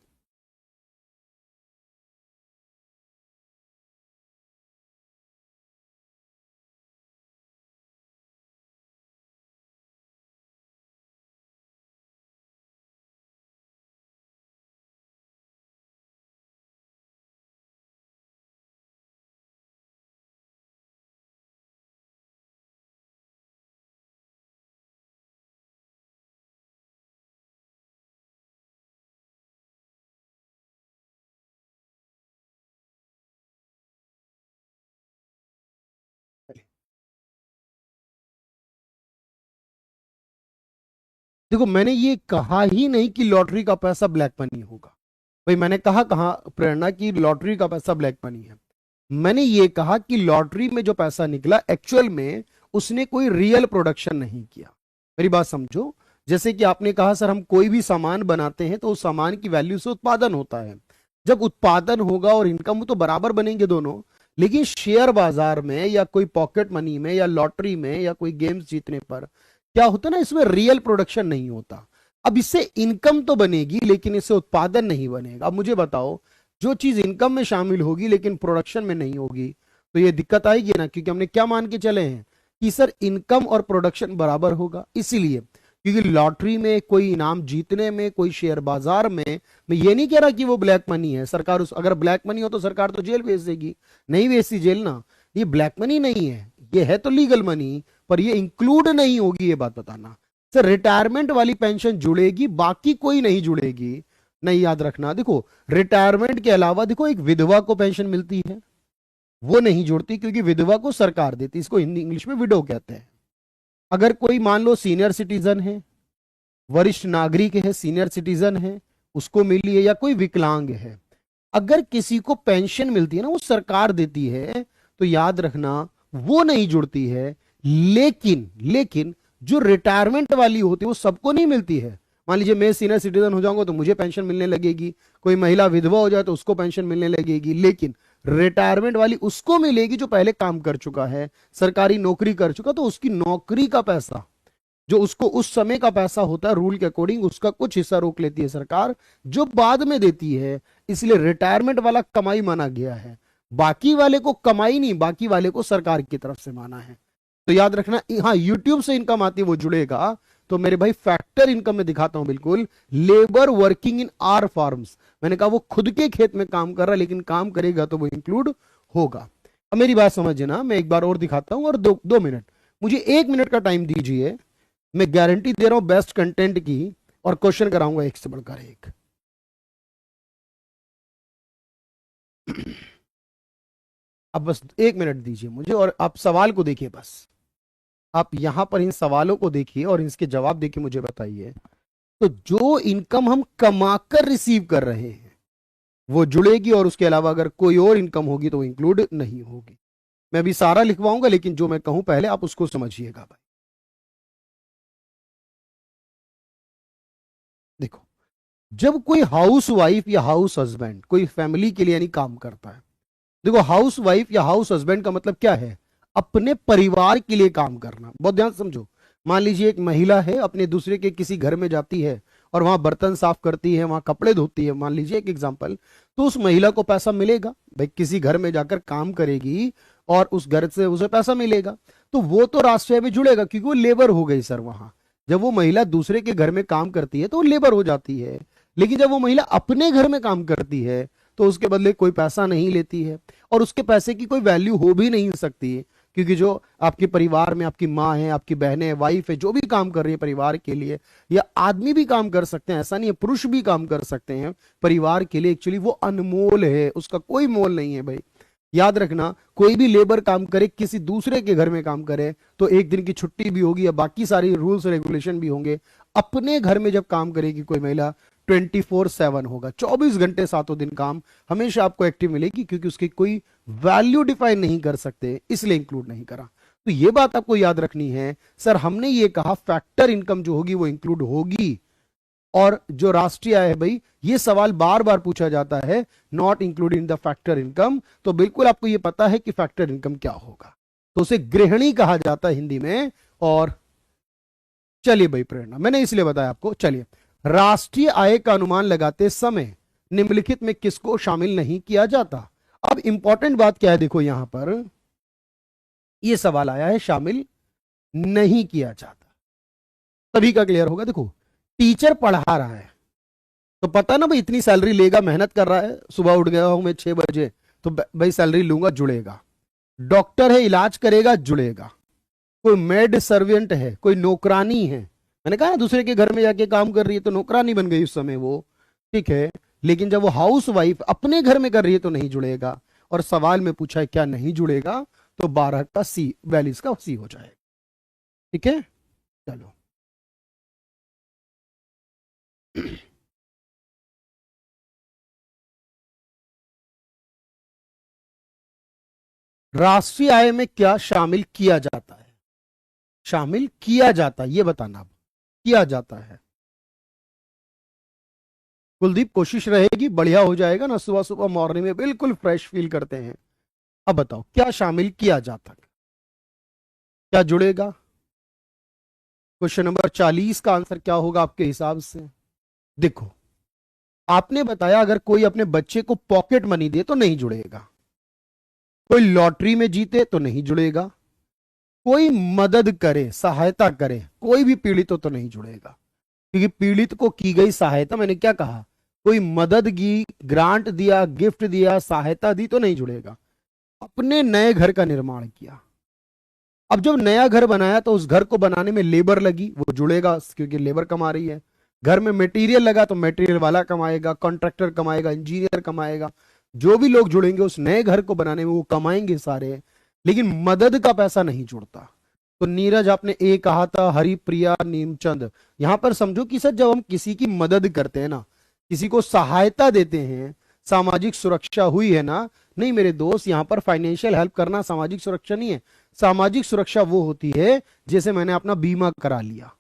देखो मैंने ये कहा ही नहीं कि लॉटरी का पैसा ब्लैक मनी होगा। भाई मैंने कहा कहा प्रेरणा की लॉटरी का पैसा ब्लैक मनी है? मैंने ये कहा कि लॉटरी में जो पैसा निकला एक्चुअल में उसने कोई रियल प्रोडक्शन नहीं किया। मेरी बात समझो। जैसे कि आपने कहा सर हम कोई भी सामान बनाते हैं तो उस सामान की वैल्यू से उत्पादन होता है। जब उत्पादन होगा और इनकम तो बराबर बनेंगे दोनों। लेकिन शेयर बाजार में या कोई पॉकेट मनी में या लॉटरी में या कोई गेम्स जीतने पर क्या होता है ना, इसमें रियल प्रोडक्शन नहीं होता। अब इससे इनकम तो बनेगी लेकिन इससे उत्पादन नहीं बनेगा। अब मुझे बताओ, जो चीज इनकम में शामिल होगी लेकिन प्रोडक्शन में नहीं होगी तो ये दिक्कत आएगी ना, क्योंकि हमने क्या मान के चले हैं कि सर इनकम और प्रोडक्शन बराबर होगा। इसीलिए क्योंकि लॉटरी में कोई इनाम जीतने में, कोई शेयर बाजार में, मैं ये नहीं कह रहा कि वो ब्लैक मनी है। सरकार अगर ब्लैक मनी हो तो सरकार तो जेल भेज देगी, नहीं भेजती जेल ना। ये ब्लैक मनी नहीं है, ये है तो लीगल मनी, पर ये इंक्लूड नहीं होगी, ये बात बताना। सर रिटायरमेंट वाली पेंशन जुड़ेगी, बाकी कोई नहीं जुड़ेगी। नहीं, याद रखना। देखो रिटायरमेंट के अलावा देखो एक विधवा को पेंशन मिलती है, वो नहीं जुड़ती क्योंकि विधवा को सरकार देती, इसको हिंदी इंग्लिश में विडो कहते हैं। अगर कोई मान लो सीनियर सिटीजन है, वरिष्ठ नागरिक है, सीनियर सिटीजन है, उसको मिली है, या कोई विकलांग है, अगर किसी को पेंशन मिलती है ना वो सरकार देती है, तो याद रखना वो नहीं जुड़ती है। लेकिन लेकिन जो रिटायरमेंट वाली होती है वो सबको नहीं मिलती है। मान लीजिए मैं सीनियर सिटीजन हो जाऊंगा तो मुझे पेंशन मिलने लगेगी, कोई महिला विधवा हो जाए तो उसको पेंशन मिलने लगेगी, लेकिन रिटायरमेंट वाली उसको मिलेगी जो पहले काम कर चुका है, सरकारी नौकरी कर चुका, तो उसकी नौकरी का पैसा जो उसको उस समय का पैसा होता है रूल के अकॉर्डिंग उसका कुछ हिस्सा रोक लेती है सरकार, जो बाद में देती है। इसलिए रिटायरमेंट वाला कमाई माना गया है, बाकी वाले को कमाई नहीं, बाकी वाले को सरकार की तरफ से माना है। तो याद रखना। हाँ, यूट्यूब से इनकम आती है वो जुड़ेगा। तो मेरे भाई फैक्टर इनकम में दिखाता हूं बिल्कुल। Labour working in are farms, मैंने कहा वो खुद के खेत में काम कर रहा है लेकिन काम करेगा तो वो इंक्लूड होगा। अब मेरी बात समझे ना, मैं एक बार और दिखाता हूं, और दो मिनट, मुझे 1 मिनट का टाइम दीजिए। मैं गारंटी दे रहा हूं बेस्ट कंटेंट की, और क्वेश्चन कराऊंगा एक से बढ़कर एक। अब बस 1 मिनट दीजिए मुझे, और आप सवाल को देखिए। बस आप यहां पर इन सवालों को देखिए और इसके जवाब देखिए, मुझे बताइए। तो जो इनकम हम कमाकर रिसीव कर रहे हैं वो जुड़ेगी, और उसके अलावा अगर कोई और इनकम होगी तो वो इंक्लूड नहीं होगी। मैं अभी सारा लिखवाऊंगा लेकिन जो मैं कहूं पहले आप उसको समझिएगा भाई। देखो, जब कोई हाउस वाइफ या हाउस हस्बैंड कोई फैमिली के लिए यानी काम करता है, देखो हाउस वाइफ या हाउस हस्बैंड का मतलब क्या है? अपने परिवार के लिए काम करना। बहुत ध्यान से समझो। मान लीजिए एक महिला है, अपने दूसरे के किसी घर में जाती है और वहां बर्तन साफ करती है, वहां कपड़े धोती है, मान लीजिए एक एग्जांपल, तो उस महिला को पैसा मिलेगा। भाई किसी घर में जाकर काम करेगी और उस घर से उसे पैसा मिलेगा, तो वो तो राष्ट्रीय में जुड़ेगा क्योंकि वो लेबर हो गई सर। वहां जब वो महिला दूसरे के घर में काम करती है तो वो लेबर हो जाती है। लेकिन जब वो महिला अपने घर में काम करती है तो उसके बदले कोई पैसा नहीं लेती है, और उसके पैसे की कोई वैल्यू हो भी नहीं सकती है, क्योंकि जो आपके परिवार में आपकी माँ है, आपकी बहनें है, वाइफ है, जो भी काम कर रही है परिवार के लिए, या आदमी भी काम कर सकते हैं, ऐसा नहीं है, पुरुष भी काम कर सकते हैं परिवार के लिए। एक्चुअली वो अनमोल है, उसका कोई मोल नहीं है भाई। याद रखना, कोई भी लेबर काम करे, किसी दूसरे के घर में काम करे, तो एक दिन की छुट्टी भी होगी या बाकी सारी रूल्स रेगुलेशन भी होंगे। अपने घर में जब काम करेगी कोई महिला, 24/7 होगा, 24 घंटे 7 दिन काम, हमेशा आपको एक्टिव मिलेगी, क्योंकि उसकी कोई वैल्यू डिफाइन नहीं कर सकते, इसलिए इंक्लूड नहीं करा। तो ये बात आपको याद रखनी है सर, हमने ये कहा फैक्टर इनकम जो होगी वो इंक्लूड होगी, और जो राष्ट्रीय आय है भाई, ये सवाल बार बार पूछा जाता है, not included in the factor income. तो बिल्कुल आपको ये पता है कि फैक्टर इनकम क्या होगा, तो उसे गृहिणी कहा जाता है हिंदी में। और चलिए भाई प्रेरणा, मैंने इसलिए बताया आपको। चलिए, राष्ट्रीय आय का अनुमान लगाते समय निम्नलिखित में किसको शामिल नहीं किया जाता। अब इंपॉर्टेंट बात क्या है, देखो यहां पर यह सवाल आया है शामिल नहीं किया जाता, सभी का क्लियर होगा। देखो, टीचर पढ़ा रहा है तो पता ना भाई इतनी सैलरी लेगा, मेहनत कर रहा है, सुबह उठ गया हूं मैं 6 बजे, तो भाई सैलरी लूंगा, जुड़ेगा। डॉक्टर है, इलाज करेगा, जुड़ेगा। कोई मेड सर्वेंट है, कोई नौकरानी है, मैंने कहा ना दूसरे के घर में जाके काम कर रही है तो नौकरानी बन गई उस समय वो, ठीक है। लेकिन जब वो हाउस वाइफ अपने घर में कर रही है तो नहीं जुड़ेगा। और सवाल में पूछा है क्या नहीं जुड़ेगा, तो 12 का सी, 42 का सी हो जाएगा, ठीक है। चलो राष्ट्रीय आय में क्या शामिल किया जाता है, शामिल किया जाता है ये बताना, अब किया जाता है। कुलदीप कोशिश रहेगी, बढ़िया हो जाएगा ना, सुबह सुबह मॉर्निंग में बिल्कुल फ्रेश फील करते हैं। अब बताओ क्या शामिल किया जाता है, क्या जुड़ेगा। क्वेश्चन नंबर 40 का आंसर क्या होगा आपके हिसाब से। देखो, आपने बताया अगर कोई अपने बच्चे को पॉकेट मनी दे तो नहीं जुड़ेगा, कोई लॉटरी में जीते तो नहीं जुड़ेगा, कोई मदद करे, सहायता करे, कोई भी पीड़ित हो तो नहीं जुड़ेगा। क्योंकि पीड़ित को की गई सहायता, मैंने क्या कहा, कोई मदद की, ग्रांट दिया, गिफ्ट दिया, सहायता दी तो नहीं जुड़ेगा। अपने नए घर का निर्माण किया, अब जब नया घर बनाया तो उस घर को बनाने में लेबर लगी, वो जुड़ेगा क्योंकि लेबर कमा रही है। घर में मटेरियल लगा तो मटेरियल वाला कमाएगा, कॉन्ट्रैक्टर कमाएगा, इंजीनियर कमाएगा, जो भी लोग जुड़ेंगे उस नए घर को बनाने में वो कमाएंगे सारे। लेकिन मदद का पैसा नहीं जुड़ता। तो नीरज आपने ए कहा था, हरिप्रिया, नीमचंद, यहां पर समझो कि सर जब हम किसी की मदद करते हैं ना, किसी को सहायता देते हैं, सामाजिक सुरक्षा हुई है ना। नहीं मेरे दोस्त, यहां पर फाइनेंशियल हेल्प करना सामाजिक सुरक्षा नहीं है। सामाजिक सुरक्षा वो होती है जैसे मैंने अपना बीमा करा लिया,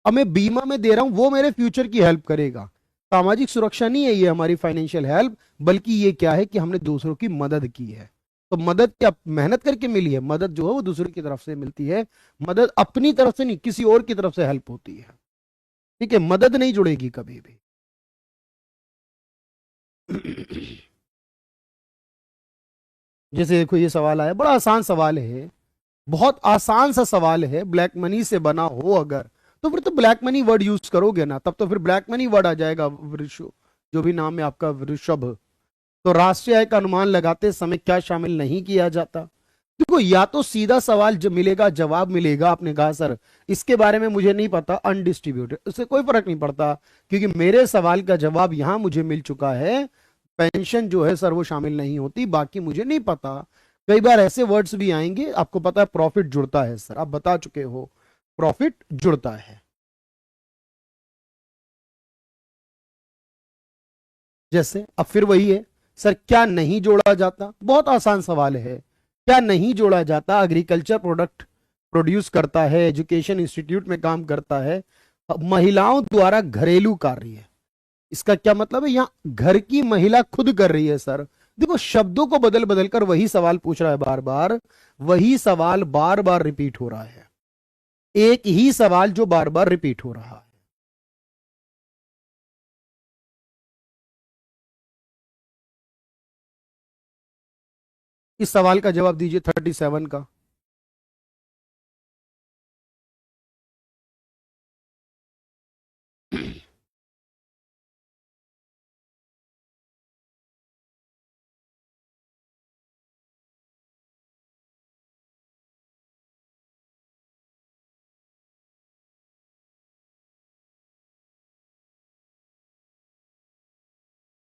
अब मैं बीमा में दे रहा हूं, वो मेरे फ्यूचर की हेल्प करेगा। सामाजिक सुरक्षा नहीं है ये हमारी फाइनेंशियल हेल्प, बल्कि ये क्या है कि हमने दूसरों की मदद की है। तो मदद क्या मेहनत करके मिली है, मदद जो है वो दूसरे की तरफ से मिलती है। मदद अपनी तरफ से नहीं, किसी और की तरफ से हेल्प होती है, ठीक है। मदद नहीं जुड़ेगी कभी भी। जैसे देखो ये सवाल आया, बड़ा आसान सवाल है, बहुत आसान सा सवाल है। ब्लैक मनी से बना हो अगर, तो फिर तो ब्लैक मनी वर्ड यूज करोगे ना, तब तो फिर ब्लैक मनी वर्ड आ जाएगा। वृष, जो भी नाम है आपका, वृषभ। तो राष्ट्रीय आय का अनुमान लगाते समय क्या शामिल नहीं किया जाता। देखो, या तो सीधा सवाल जो मिलेगा, जवाब मिलेगा, आपने कहा सर इसके बारे में मुझे नहीं पता, अनडिस्ट्रीब्यूटेड, उससे कोई फर्क नहीं पड़ता, क्योंकि मेरे सवाल का जवाब यहां मुझे मिल चुका है। पेंशन जो है सर वो शामिल नहीं होती, बाकी मुझे नहीं पता। कई बार ऐसे वर्ड्स भी आएंगे, आपको पता है प्रॉफिट जुड़ता है सर, आप बता चुके हो प्रॉफिट जुड़ता है। जैसे अब फिर वही है सर, क्या नहीं जोड़ा जाता, बहुत आसान सवाल है। क्या नहीं जोड़ा जाता, एग्रीकल्चर प्रोडक्ट प्रोड्यूस करता है, एजुकेशन इंस्टीट्यूट में काम करता है, महिलाओं द्वारा घरेलू कार्य है। इसका क्या मतलब है, यहां घर की महिला खुद कर रही है सर। देखो शब्दों को बदल बदल कर वही सवाल पूछ रहा है बार बार, वही सवाल बार बार रिपीट हो रहा है, एक ही सवाल जो बार बार रिपीट हो रहा है। इस सवाल का जवाब दीजिए 37 का।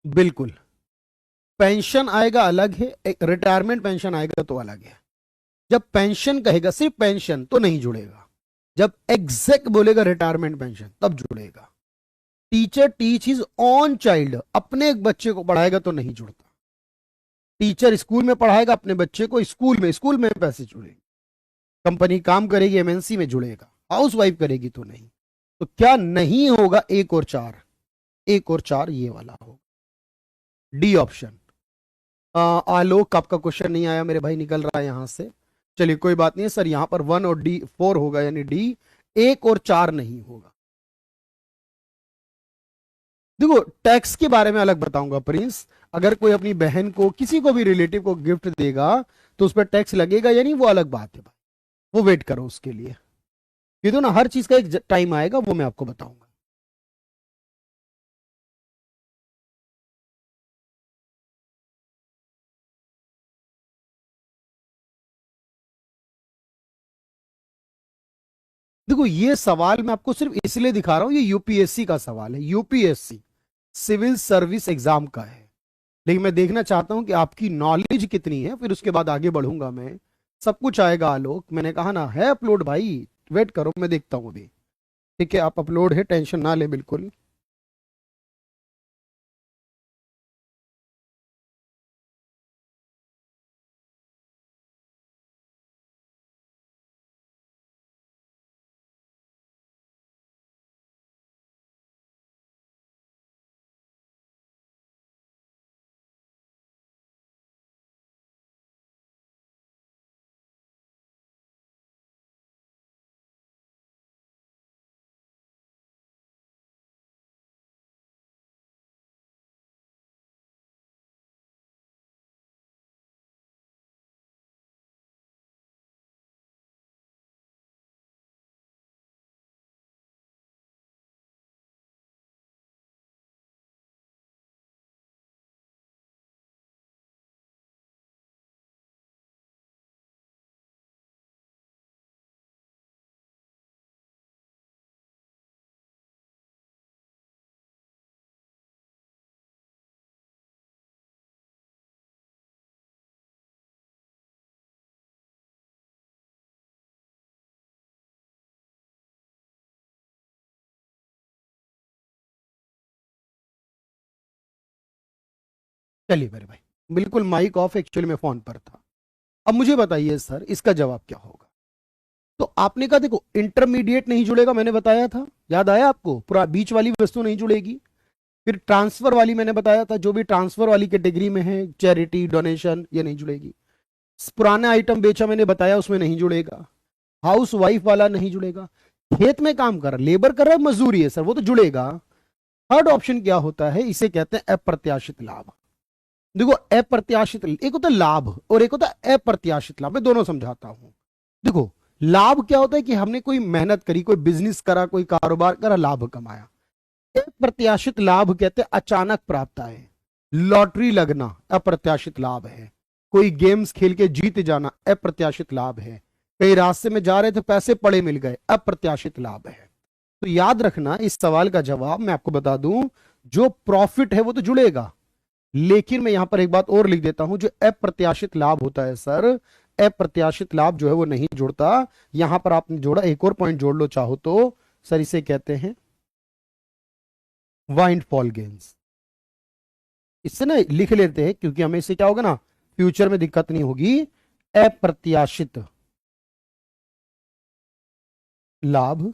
बिल्कुल, पेंशन आएगा अलग है, एक रिटायरमेंट पेंशन आएगा तो अलग है। जब पेंशन कहेगा सिर्फ पेंशन तो नहीं जुड़ेगा, जब एग्जैक्ट बोलेगा रिटायरमेंट पेंशन तब जुड़ेगा। Teacher teach his on child, अपने एक बच्चे को पढ़ाएगा तो नहीं जुड़ता। टीचर स्कूल में पढ़ाएगा अपने बच्चे को, स्कूल में पैसे जुड़ेंगे। कंपनी काम करेगी एमएनसी में जुड़ेगा, हाउस वाइफ करेगी तो नहीं। तो क्या नहीं होगा? एक और चार, एक और चार ये वाला होगा, डी ऑप्शन। आलोक आपका क्वेश्चन नहीं आया मेरे भाई, निकल रहा है यहां से। चलिए कोई बात नहीं है सर, यहां पर 1 और डी 4 होगा, यानी डी। एक और चार नहीं होगा। देखो टैक्स के बारे में अलग बताऊंगा प्रिंस। अगर कोई अपनी बहन को, किसी को भी रिलेटिव को गिफ्ट देगा तो उस पर टैक्स लगेगा या नहीं, वो अलग बात है भाई, वो वेट करो उसके लिए। ये तो ना, हर चीज का एक टाइम आएगा, वो मैं आपको बताऊंगा। देखो ये सवाल मैं आपको सिर्फ इसलिए दिखा रहा हूं, ये यूपीएससी का सवाल है, यूपीएससी सिविल सर्विस एग्जाम का है। लेकिन मैं देखना चाहता हूं कि आपकी नॉलेज कितनी है, फिर उसके बाद आगे बढ़ूंगा मैं। सब कुछ आएगा आलोक, मैंने कहा ना है अपलोड भाई, वेट करो मैं देखता हूं अभी। ठीक है, आप अपलोड है, टेंशन ना ले बिल्कुल। चलिए मेरे भाई, बिल्कुल माइक ऑफ, एक्चुअली मैं फोन पर था। अब मुझे बताइए सर इसका जवाब क्या होगा। तो आपने कहा देखो इंटरमीडिएट नहीं जुड़ेगा, मैंने बताया था, याद आया आपको, पूरा बीच वाली वस्तु नहीं जुड़ेगी। फिर ट्रांसफर वाली मैंने बताया था, जो भी ट्रांसफर वाली कैटेगरी में है, चैरिटी डोनेशन, ये नहीं जुड़ेगी। पुराना आइटम बेचा मैंने बताया, उसमें नहीं जुड़ेगा। हाउस वाइफ वाला नहीं जुड़ेगा। खेत में काम कर रहा, लेबर कर रहा है, मजदूरी है सर, वो तो जुड़ेगा। थर्ड ऑप्शन क्या होता है, इसे कहते हैं अप्रत्याशित लाभ। देखो अप्रत्याशित, एक होता है लाभ और एक होता है अप्रत्याशित लाभ, मैं दोनों समझाता हूं। देखो लाभ क्या होता है कि हमने कोई मेहनत करी, कोई बिजनेस करा, कोई कारोबार करा, लाभ कमाया। अप्रत्याशित लाभ कहते हैं अचानक प्राप्त आए, लॉटरी लगना अप्रत्याशित लाभ है। कोई गेम्स खेल के जीत जाना अप्रत्याशित लाभ है। कहीं रास्ते में जा रहे थे, पैसे पड़े मिल गए, अप्रत्याशित लाभ है। तो याद रखना, इस सवाल का जवाब मैं आपको बता दूं, जो प्रॉफिट है वो तो जुड़ेगा, लेकिन मैं यहां पर एक बात और लिख देता हूं, जो अप्रत्याशित लाभ होता है सर, अप्रत्याशित लाभ जो है वो नहीं जुड़ता। यहां पर आपने जोड़ा, एक और पॉइंट जोड़ लो चाहो तो सर, इसे कहते हैं वाइंडफॉल गेन्स। इससे ना लिख लेते हैं, क्योंकि हमें इससे क्या होगा ना, फ्यूचर में दिक्कत नहीं होगी। अप्रत्याशित लाभ,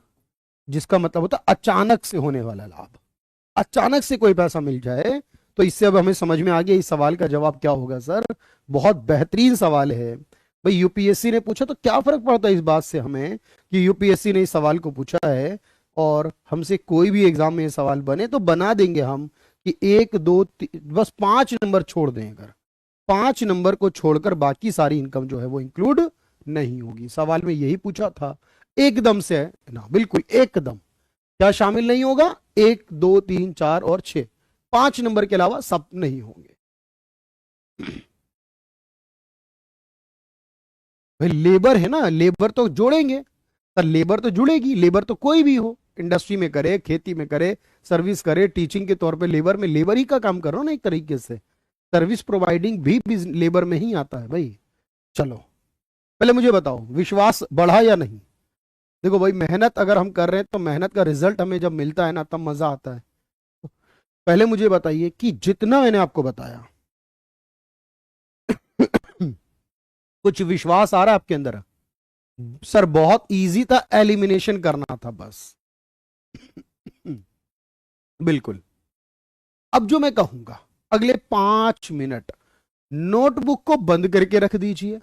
जिसका मतलब होता है अचानक से होने वाला लाभ, अचानक से कोई पैसा मिल जाए। तो इससे अब हमें समझ में आ गया इस सवाल का जवाब क्या होगा सर। बहुत बेहतरीन सवाल है भाई, यूपीएससी ने पूछा तो क्या फर्क पड़ता है इस बात से हमें कि यूपीएससी ने इस सवाल को पूछा है। और हमसे कोई भी एग्जाम में ये सवाल बने तो बना देंगे हम कि एक दो बस 5 नंबर छोड़ दें। अगर 5 नंबर को छोड़कर बाकी सारी इनकम जो है वो इंक्लूड नहीं होगी। सवाल में यही पूछा था, एकदम से है ना, बिल्कुल एकदम। क्या शामिल नहीं होगा? 1 2 3 4 और 6, 5 नंबर के अलावा सब नहीं होंगे। भाई लेबर है ना, लेबर तो जोड़ेंगे सर, लेबर तो जुड़ेगी, लेबर तो कोई भी हो, इंडस्ट्री में करे, खेती में करे, सर्विस करे, टीचिंग के तौर पे लेबर में, लेबर ही का काम कर रहा हूं ना एक तरीके से। सर्विस प्रोवाइडिंग भी लेबर में ही आता है भाई। चलो पहले मुझे बताओ, विश्वास बढ़ा या नहीं? देखो भाई, मेहनत अगर हम कर रहे हैं तो मेहनत का रिजल्ट हमें जब मिलता है ना, तब मजा आता है। पहले मुझे बताइए कि जितना मैंने आपको बताया कुछ विश्वास आ रहा है आपके अंदर? सर बहुत इजी था, एलिमिनेशन करना था बस। बिल्कुल। अब जो मैं कहूंगा, अगले 5 मिनट नोटबुक को बंद करके रख दीजिए,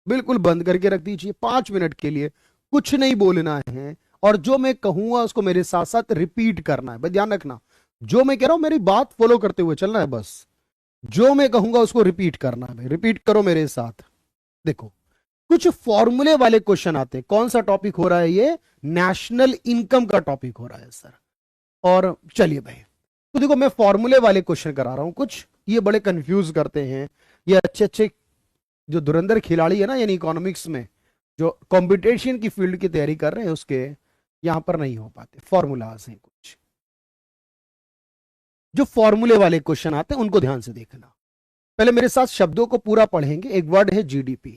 बिल्कुल बंद करके रख दीजिए 5 मिनट के लिए, कुछ नहीं बोलना है। और जो मैं कहूंगा उसको मेरे साथ साथ रिपीट करना है। भाई ध्यान रखना, जो मैं कह रहा हूं मेरी बात फॉलो करते हुए चलना है बस। जो मैं कहूंगा उसको रिपीट करना है, भाई रिपीट करो मेरे साथ। देखो, कुछ फॉर्मूले वाले क्वेश्चन आते हैं। कौन सा टॉपिक हो रहा है ये? नेशनल इनकम का टॉपिक हो रहा है सर। और चलिए भाई, तो देखो मैं फॉर्मूले वाले क्वेश्चन करा रहा हूं कुछ। ये बड़े कंफ्यूज करते हैं ये अच्छे अच्छे जो धुरंधर खिलाड़ी है ना, यानी इकोनॉमिक्स में जो कंपटीशन की फील्ड की तैयारी कर रहे हैं, उसके यहां पर नहीं हो पाते। फॉर्मूलाज हैं कुछ, जो फॉर्मूले वाले क्वेश्चन आते हैं उनको ध्यान से देखना। पहले मेरे साथ शब्दों को पूरा पढ़ेंगे। एक वर्ड है जीडीपी।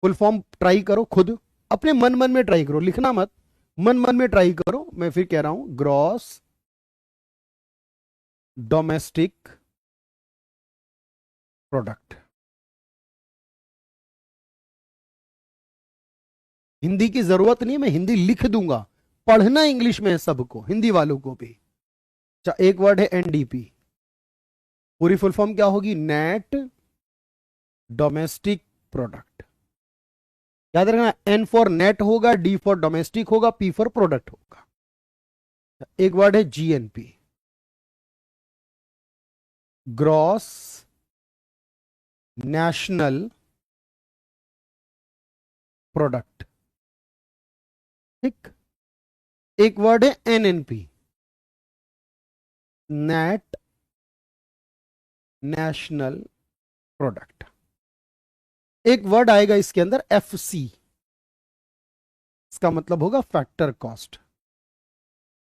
फुल फॉर्म ट्राई करो खुद, अपने मन मन में ट्राई करो, लिखना मत, मन मन में ट्राई करो। मैं फिर कह रहा हूं, ग्रॉस डोमेस्टिक प्रोडक्ट। हिंदी की जरूरत नहीं, मैं हिंदी लिख दूंगा, पढ़ना इंग्लिश में है सबको, हिंदी वालों को भी। अच्छा, एक वर्ड है एनडीपी। पूरी फुल फॉर्म क्या होगी? Net domestic product. याद रखना, एन फॉर नेट होगा, डी फॉर डोमेस्टिक होगा, पी फॉर प्रोडक्ट होगा। एक वर्ड है जीएनपी, ग्रॉस नेशनल प्रोडक्ट। ठीक। एक वर्ड है एनएनपी, नेट नेशनल प्रोडक्ट। एक वर्ड आएगा इसके अंदर एफसी, इसका मतलब होगा फैक्टर कॉस्ट।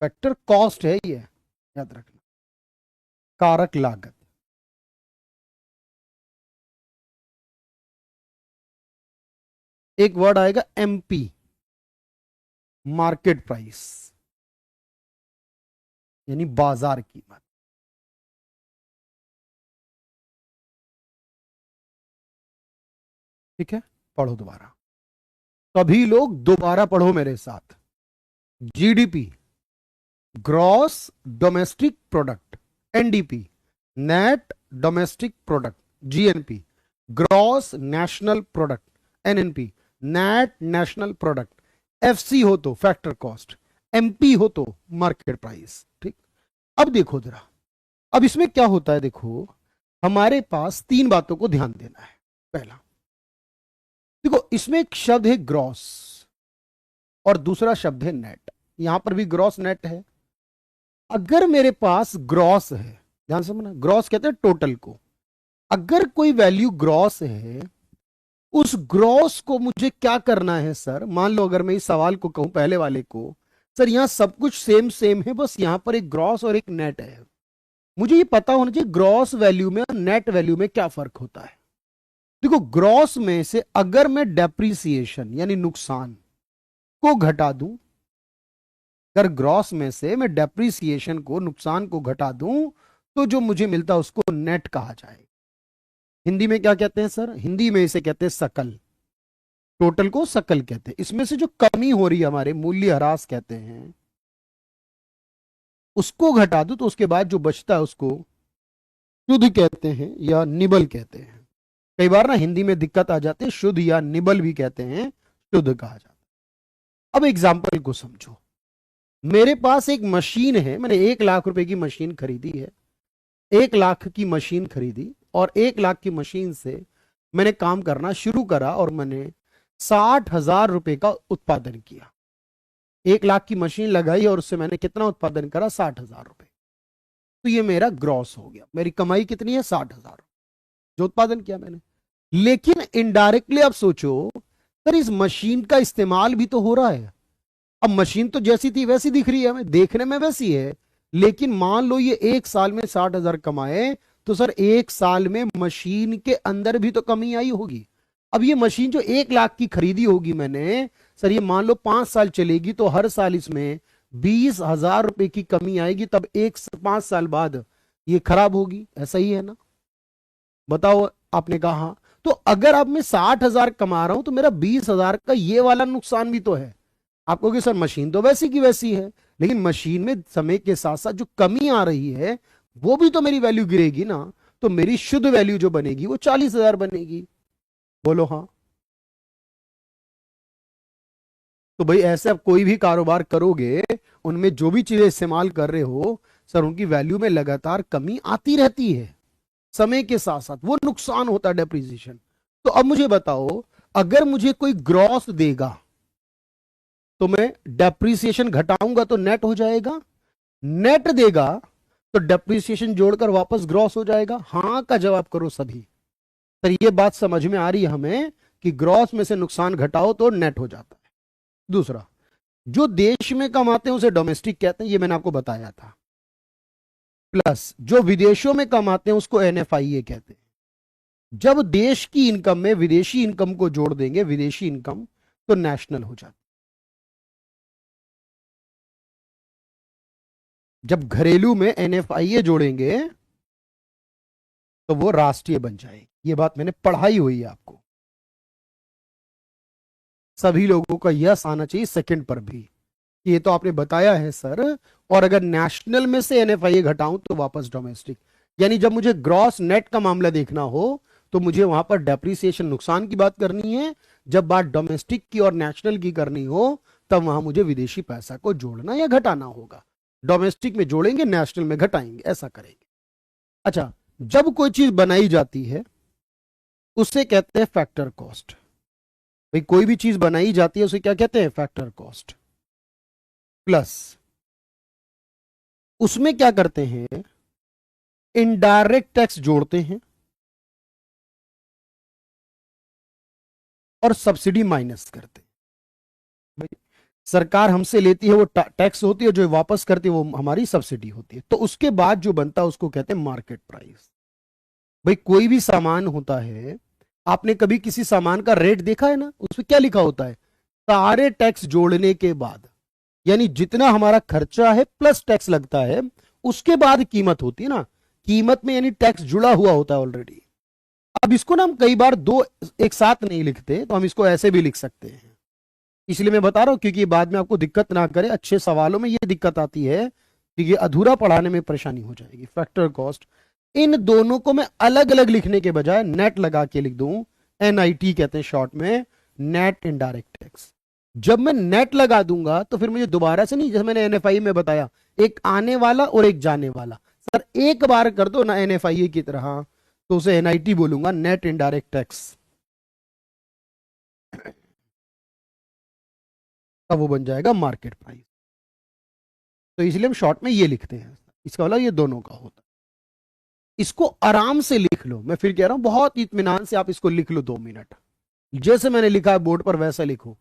फैक्टर कॉस्ट है ये, याद रखना, कारक लागत। एक वर्ड आएगा एमपी, मार्केट प्राइस, यानी बाजार कीमत। ठीक है, पढ़ो दोबारा, सभी लोग दोबारा पढ़ो मेरे साथ। GDP, gross domestic product. NDP, net domestic product. GNP, gross national product. NNP, net national product. FC हो तो फैक्टर कॉस्ट, एमपी हो तो मार्केट प्राइस। ठीक। अब देखो जरा, अब इसमें क्या होता है, देखो हमारे पास 3 बातों को ध्यान देना है। पहला, देखो इसमें एक शब्द है ग्रॉस और दूसरा शब्द है नेट। यहां पर भी ग्रॉस नेट है। अगर मेरे पास ग्रॉस है, ध्यान से समझना, ग्रॉस कहते हैं टोटल को। अगर कोई वैल्यू ग्रॉस है, उस ग्रॉस को मुझे क्या करना है सर? मान लो अगर मैं इस सवाल को कहूं पहले वाले को, सर यहां सब कुछ सेम सेम है, बस यहां पर एक ग्रॉस और एक नेट है। मुझे ये पता होना चाहिए ग्रॉस वैल्यू में और नेट वैल्यू में क्या फर्क होता है। देखो, ग्रॉस में से अगर मैं डेप्रीसिएशन यानी नुकसान को घटा दूं, अगर ग्रॉस में से मैं डेप्रीसिएशन को, नुकसान को घटा दूं, तो जो मुझे मिलता है उसको नेट कहा जाएगा। हिंदी में क्या कहते हैं सर? हिंदी में इसे कहते हैं सकल। टोटल को सकल कहते हैं। इसमें से जो कमी हो रही है हमारे मूल्य ह्रास कहते हैं, उसको घटा दो तो उसके बाद जो बचता है उसको शुद्ध कहते हैं या निबल कहते हैं। कई बार ना हिंदी में दिक्कत आ जाती है, शुद्ध या निबल भी कहते हैं, शुद्ध कहा जाता है। अब एग्जाम्पल को समझो। मेरे पास एक मशीन है, मैंने 1 लाख रुपए की मशीन खरीदी है। 1 लाख की मशीन खरीदी और 1 लाख की मशीन से मैंने काम करना शुरू करा और मैंने 60,000 रुपए का उत्पादन किया। 1 लाख की मशीन लगाई और उससे मैंने कितना उत्पादन करा? 60,000 रुपए। तो ये मेरा ग्रॉस हो गया। मेरी कमाई कितनी है? 60,000 जो उत्पादन किया मैंने। लेकिन इनडायरेक्टली आप सोचो, सर इस मशीन का इस्तेमाल भी तो हो रहा है। अब मशीन तो जैसी थी वैसी दिख रही है हमें, देखने में वैसी है, लेकिन मान लो ये 1 साल में 60,000 कमाए, तो सर 1 साल में मशीन के अंदर भी तो कमी आई होगी। अब ये मशीन जो 1 लाख की खरीदी होगी मैंने, सर ये मान लो 5 साल चलेगी, तो हर साल इसमें 20,000 रुपए की कमी आएगी, तब 5 साल बाद ये खराब होगी। ऐसा ही है ना? बताओ। आपने कहा हाँ। तो अगर अब मैं 60,000 कमा रहा हूं तो मेरा 20,000 का ये वाला नुकसान भी तो है। आप कहोगे सर मशीन तो वैसी की वैसी है, लेकिन मशीन में समय के साथ साथ जो कमी आ रही है वो भी तो मेरी वैल्यू गिरेगी ना। तो मेरी शुद्ध वैल्यू जो बनेगी वो 40,000 बनेगी। बोलो हाँ। तो भाई ऐसे आप कोई भी कारोबार करोगे, उनमें जो भी चीजें इस्तेमाल कर रहे हो सर, उनकी वैल्यू में लगातार कमी आती रहती है समय के साथ साथ, वो नुकसान होता है डेप्रिसिएशन। तो अब मुझे बताओ, अगर मुझे कोई ग्रॉस देगा तो मैं डेप्रिसिएशन घटाऊंगा तो नेट हो जाएगा, नेट देगा तो डेप्रिसिएशन जोड़कर वापस ग्रॉस हो जाएगा। हाँ का जवाब करो सभी। सर ये बात समझ में आ रही है हमें कि ग्रॉस में से नुकसान घटाओ तो नेट हो जाता है। दूसरा, जो देश में कमाते हैं उसे डोमेस्टिक कहते हैं, ये मैंने आपको बताया था। प्लस जो विदेशों में कमाते हैं उसको एनएफआईए कहते हैं। जब देश की इनकम में विदेशी इनकम को जोड़ देंगे, विदेशी इनकम, तो नेशनल हो जाती। जब घरेलू में एनएफआईए जोड़ेंगे तो वो राष्ट्रीय बन जाएगी। ये बात मैंने पढ़ाई हुई है आपको। सभी लोगों का यस आना चाहिए सेकंड पर भी, ये तो आपने बताया है सर। और अगर नेशनल में से एनएफआईए घटाऊं तो वापस डोमेस्टिक। यानी जब मुझे ग्रॉस नेट का मामला देखना हो तो मुझे वहां पर डेप्रिसिएशन नुकसान की बात करनी है, जब बात डोमेस्टिक की और नेशनल की करनी हो तब वहां मुझे विदेशी पैसा को जोड़ना या घटाना होगा। डोमेस्टिक में जोड़ेंगे, नेशनल में घटाएंगे, ऐसा करेंगे। अच्छा, जब कोई चीज बनाई जाती है उसे कहते हैं फैक्टर कॉस्ट। भाई कोई भी चीज बनाई जाती है उसे क्या कहते हैं? Factor cost. प्लस उसमें क्या करते हैं? इनडायरेक्ट टैक्स जोड़ते हैं और सब्सिडी माइनस करते हैं। भाई सरकार हमसे लेती है वो टैक्स होती है, जो वापस करती है वो हमारी सब्सिडी होती है। तो उसके बाद जो बनता है उसको कहते हैं मार्केट प्राइस। भाई कोई भी सामान होता है, आपने कभी किसी सामान का रेट देखा है ना? उसमें क्या लिखा होता है? सारे टैक्स जोड़ने के बाद, यानी जितना हमारा खर्चा है प्लस टैक्स लगता है, उसके बाद कीमत होती है ना। कीमत में यानी टैक्स जुड़ा हुआ होता है ऑलरेडी। अब इसको ना हम कई बार दो एक साथ नहीं लिखते, तो हम इसको ऐसे भी लिख सकते हैं। इसलिए मैं बता रहा हूं क्योंकि बाद में आपको दिक्कत ना करे। अच्छे सवालों में ये दिक्कत आती है कि ये अधूरा पढ़ाने में परेशानी हो जाएगी। फैक्टर कॉस्ट, इन दोनों को मैं अलग अलग लिखने के बजाय नेट लगा के लिख दूं, एनआईटी कहते हैं शॉर्ट में, नेट इनडायरेक्ट टैक्स। जब मैं नेट लगा दूंगा तो फिर मुझे दोबारा से नहीं, जैसे मैंने एनएफआई में बताया, एक आने वाला और एक जाने वाला। सर एक बार कर दो ना एनएफआई की तरह, तो उसे एनआईटी बोलूंगा, नेट इनडायरेक्ट टैक्स। अब वो बन जाएगा मार्केट प्राइस। तो इसलिए हम शॉर्ट में ये लिखते हैं। इसका मतलब ये दोनों का होता है। इसको आराम से लिख लो, मैं फिर कह रहा हूं बहुत इत्मीनान से आप इसको लिख लो 2 मिनट। जैसे मैंने लिखा है बोर्ड पर वैसा लिखो।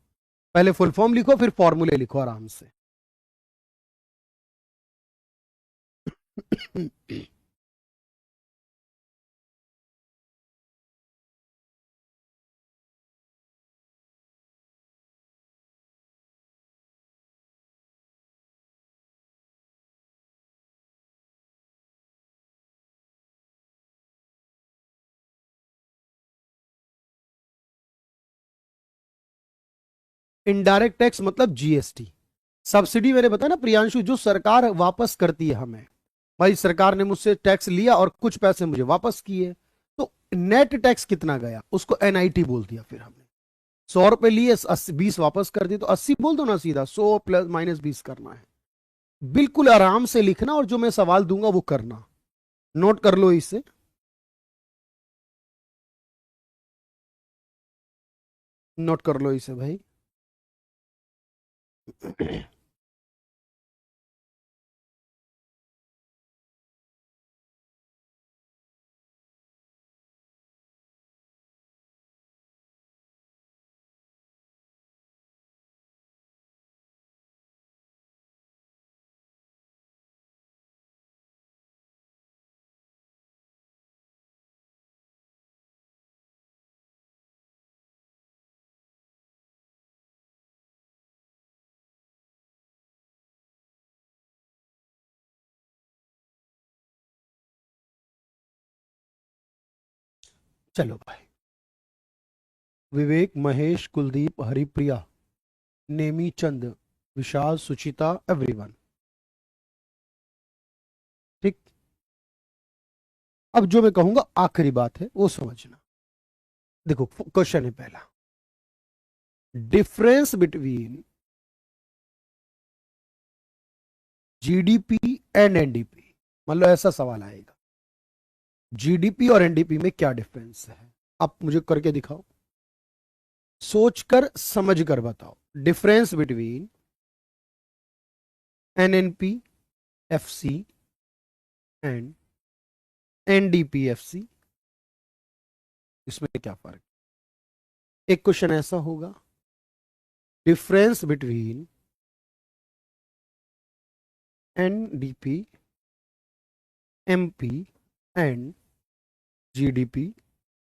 पहले फुल फॉर्म लिखो, फिर फॉर्मूले लिखो आराम से। इनडायरेक्ट टैक्स मतलब जीएसटी। सब्सिडी मैंने बताया ना प्रियांशु, जो सरकार वापस करती है हमें। भाई सरकार ने मुझसे टैक्स लिया और कुछ पैसे मुझे वापस किए, तो नेट टैक्स कितना गया उसको एनआईटी बोल दिया। फिर हमने 100 रुपए लिए, 20 वापस कर दिए, तो 80 बोल दो ना सीधा, 100 प्लस माइनस 20 करना है। बिल्कुल आराम से लिखना और जो मैं सवाल दूंगा वो करना। नोट कर लो इसे। नोट कर लो इसे भाई। चलो भाई, विवेक, महेश, कुलदीप, हरिप्रिया, नेमी चंद, विशाल, सुचिता, एवरीवन। ठीक। अब जो मैं कहूंगा आखिरी बात है वो समझना। देखो क्वेश्चन है पहला, difference between GDP and NDP. मान लो ऐसा सवाल आएगा, जीडीपी और एनडीपी में क्या डिफरेंस है, आप मुझे करके दिखाओ, सोचकर समझकर बताओ। Difference between NNP FC and NDP FC, इसमें क्या फर्क। एक क्वेश्चन ऐसा होगा, difference between NDP MP and GDP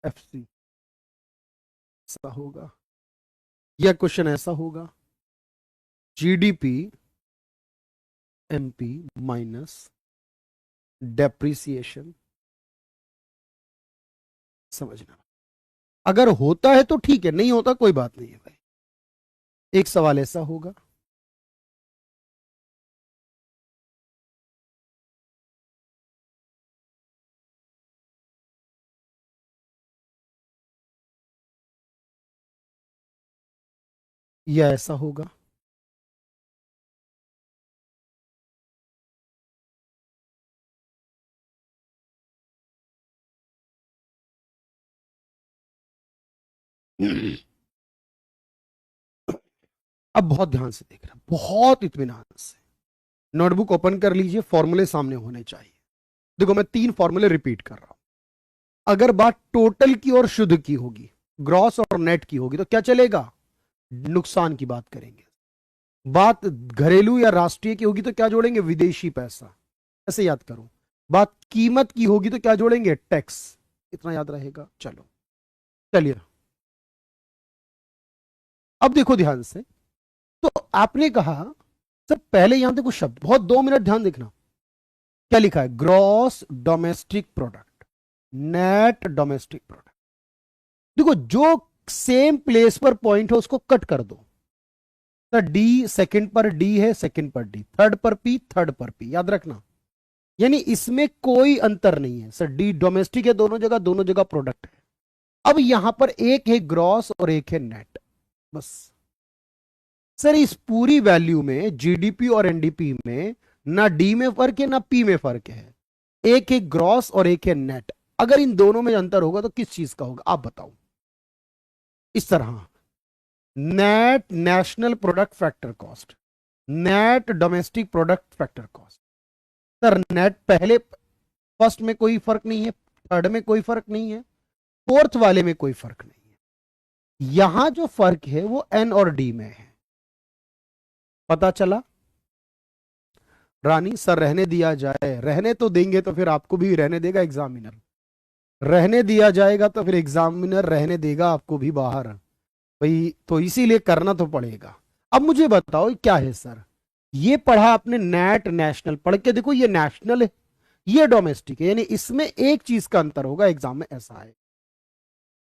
FC, ऐसा होगा। यह क्वेश्चन ऐसा होगा, जीडीपी एमपी माइनस डेप्रिसिएशन। समझना, अगर होता है तो ठीक है, नहीं होता कोई बात नहीं है भाई। एक सवाल ऐसा होगा, या ऐसा होगा। अब बहुत ध्यान से देख रहा, बहुत इत्मीनान से नोटबुक ओपन कर लीजिए, फॉर्मूले सामने होने चाहिए। देखो मैं 3 फॉर्मूले रिपीट कर रहा हूं। अगर बात टोटल की और शुद्ध की होगी, ग्रॉस और नेट की होगी, तो क्या चलेगा, नुकसान की बात करेंगे। बात घरेलू या राष्ट्रीय की होगी तो क्या जोड़ेंगे, विदेशी पैसा। ऐसे याद करो। बात कीमत की होगी तो क्या जोड़ेंगे, टैक्स। इतना याद रहेगा। चलो चलिए, अब देखो ध्यान से। तो आपने कहा सर, पहले यहां देखो शब्द, बहुत 2 मिनट ध्यान देखना। क्या लिखा है, gross domestic product, net domestic product. देखो जो सेम प्लेस पर पॉइंट है उसको कट कर दो। सर डी सेकंड पर डी है, सेकंड पर डी, थर्ड पर पी, थर्ड पर पी, याद रखना। यानी इसमें कोई अंतर नहीं है। सर डी डोमेस्टिक है, दोनों जगह प्रोडक्ट है। अब यहां पर एक है ग्रॉस और एक है नेट, बस। सर इस पूरी वैल्यू में जीडीपी और एनडीपी में ना डी में फर्क है ना पी में फर्क है। एक है ग्रॉस और एक है नेट। अगर इन दोनों में अंतर होगा तो किस चीज का होगा, आप बताओ। इस तरह, net national product factor cost, net domestic product factor cost. Sir net पहले, फर्स्ट में कोई फर्क नहीं है, थर्ड में कोई फर्क नहीं है, फोर्थ वाले में कोई फर्क नहीं है। यहां जो फर्क है वो एन और डी में है। पता चला रानी। सर रहने दिया जाए, रहने तो देंगे तो फिर आपको भी रहने देगा एग्जामिनर, रहने दिया जाएगा तो फिर एग्जामिनर रहने देगा आपको भी बाहर भाई, तो इसीलिए करना तो पड़ेगा। अब मुझे बताओ क्या है सर, ये पढ़ा आपने नेट नेशनल, पढ़ के देखो, ये नेशनल है, ये डोमेस्टिक है, यानी इसमें एक चीज का अंतर होगा, एग्जाम में ऐसा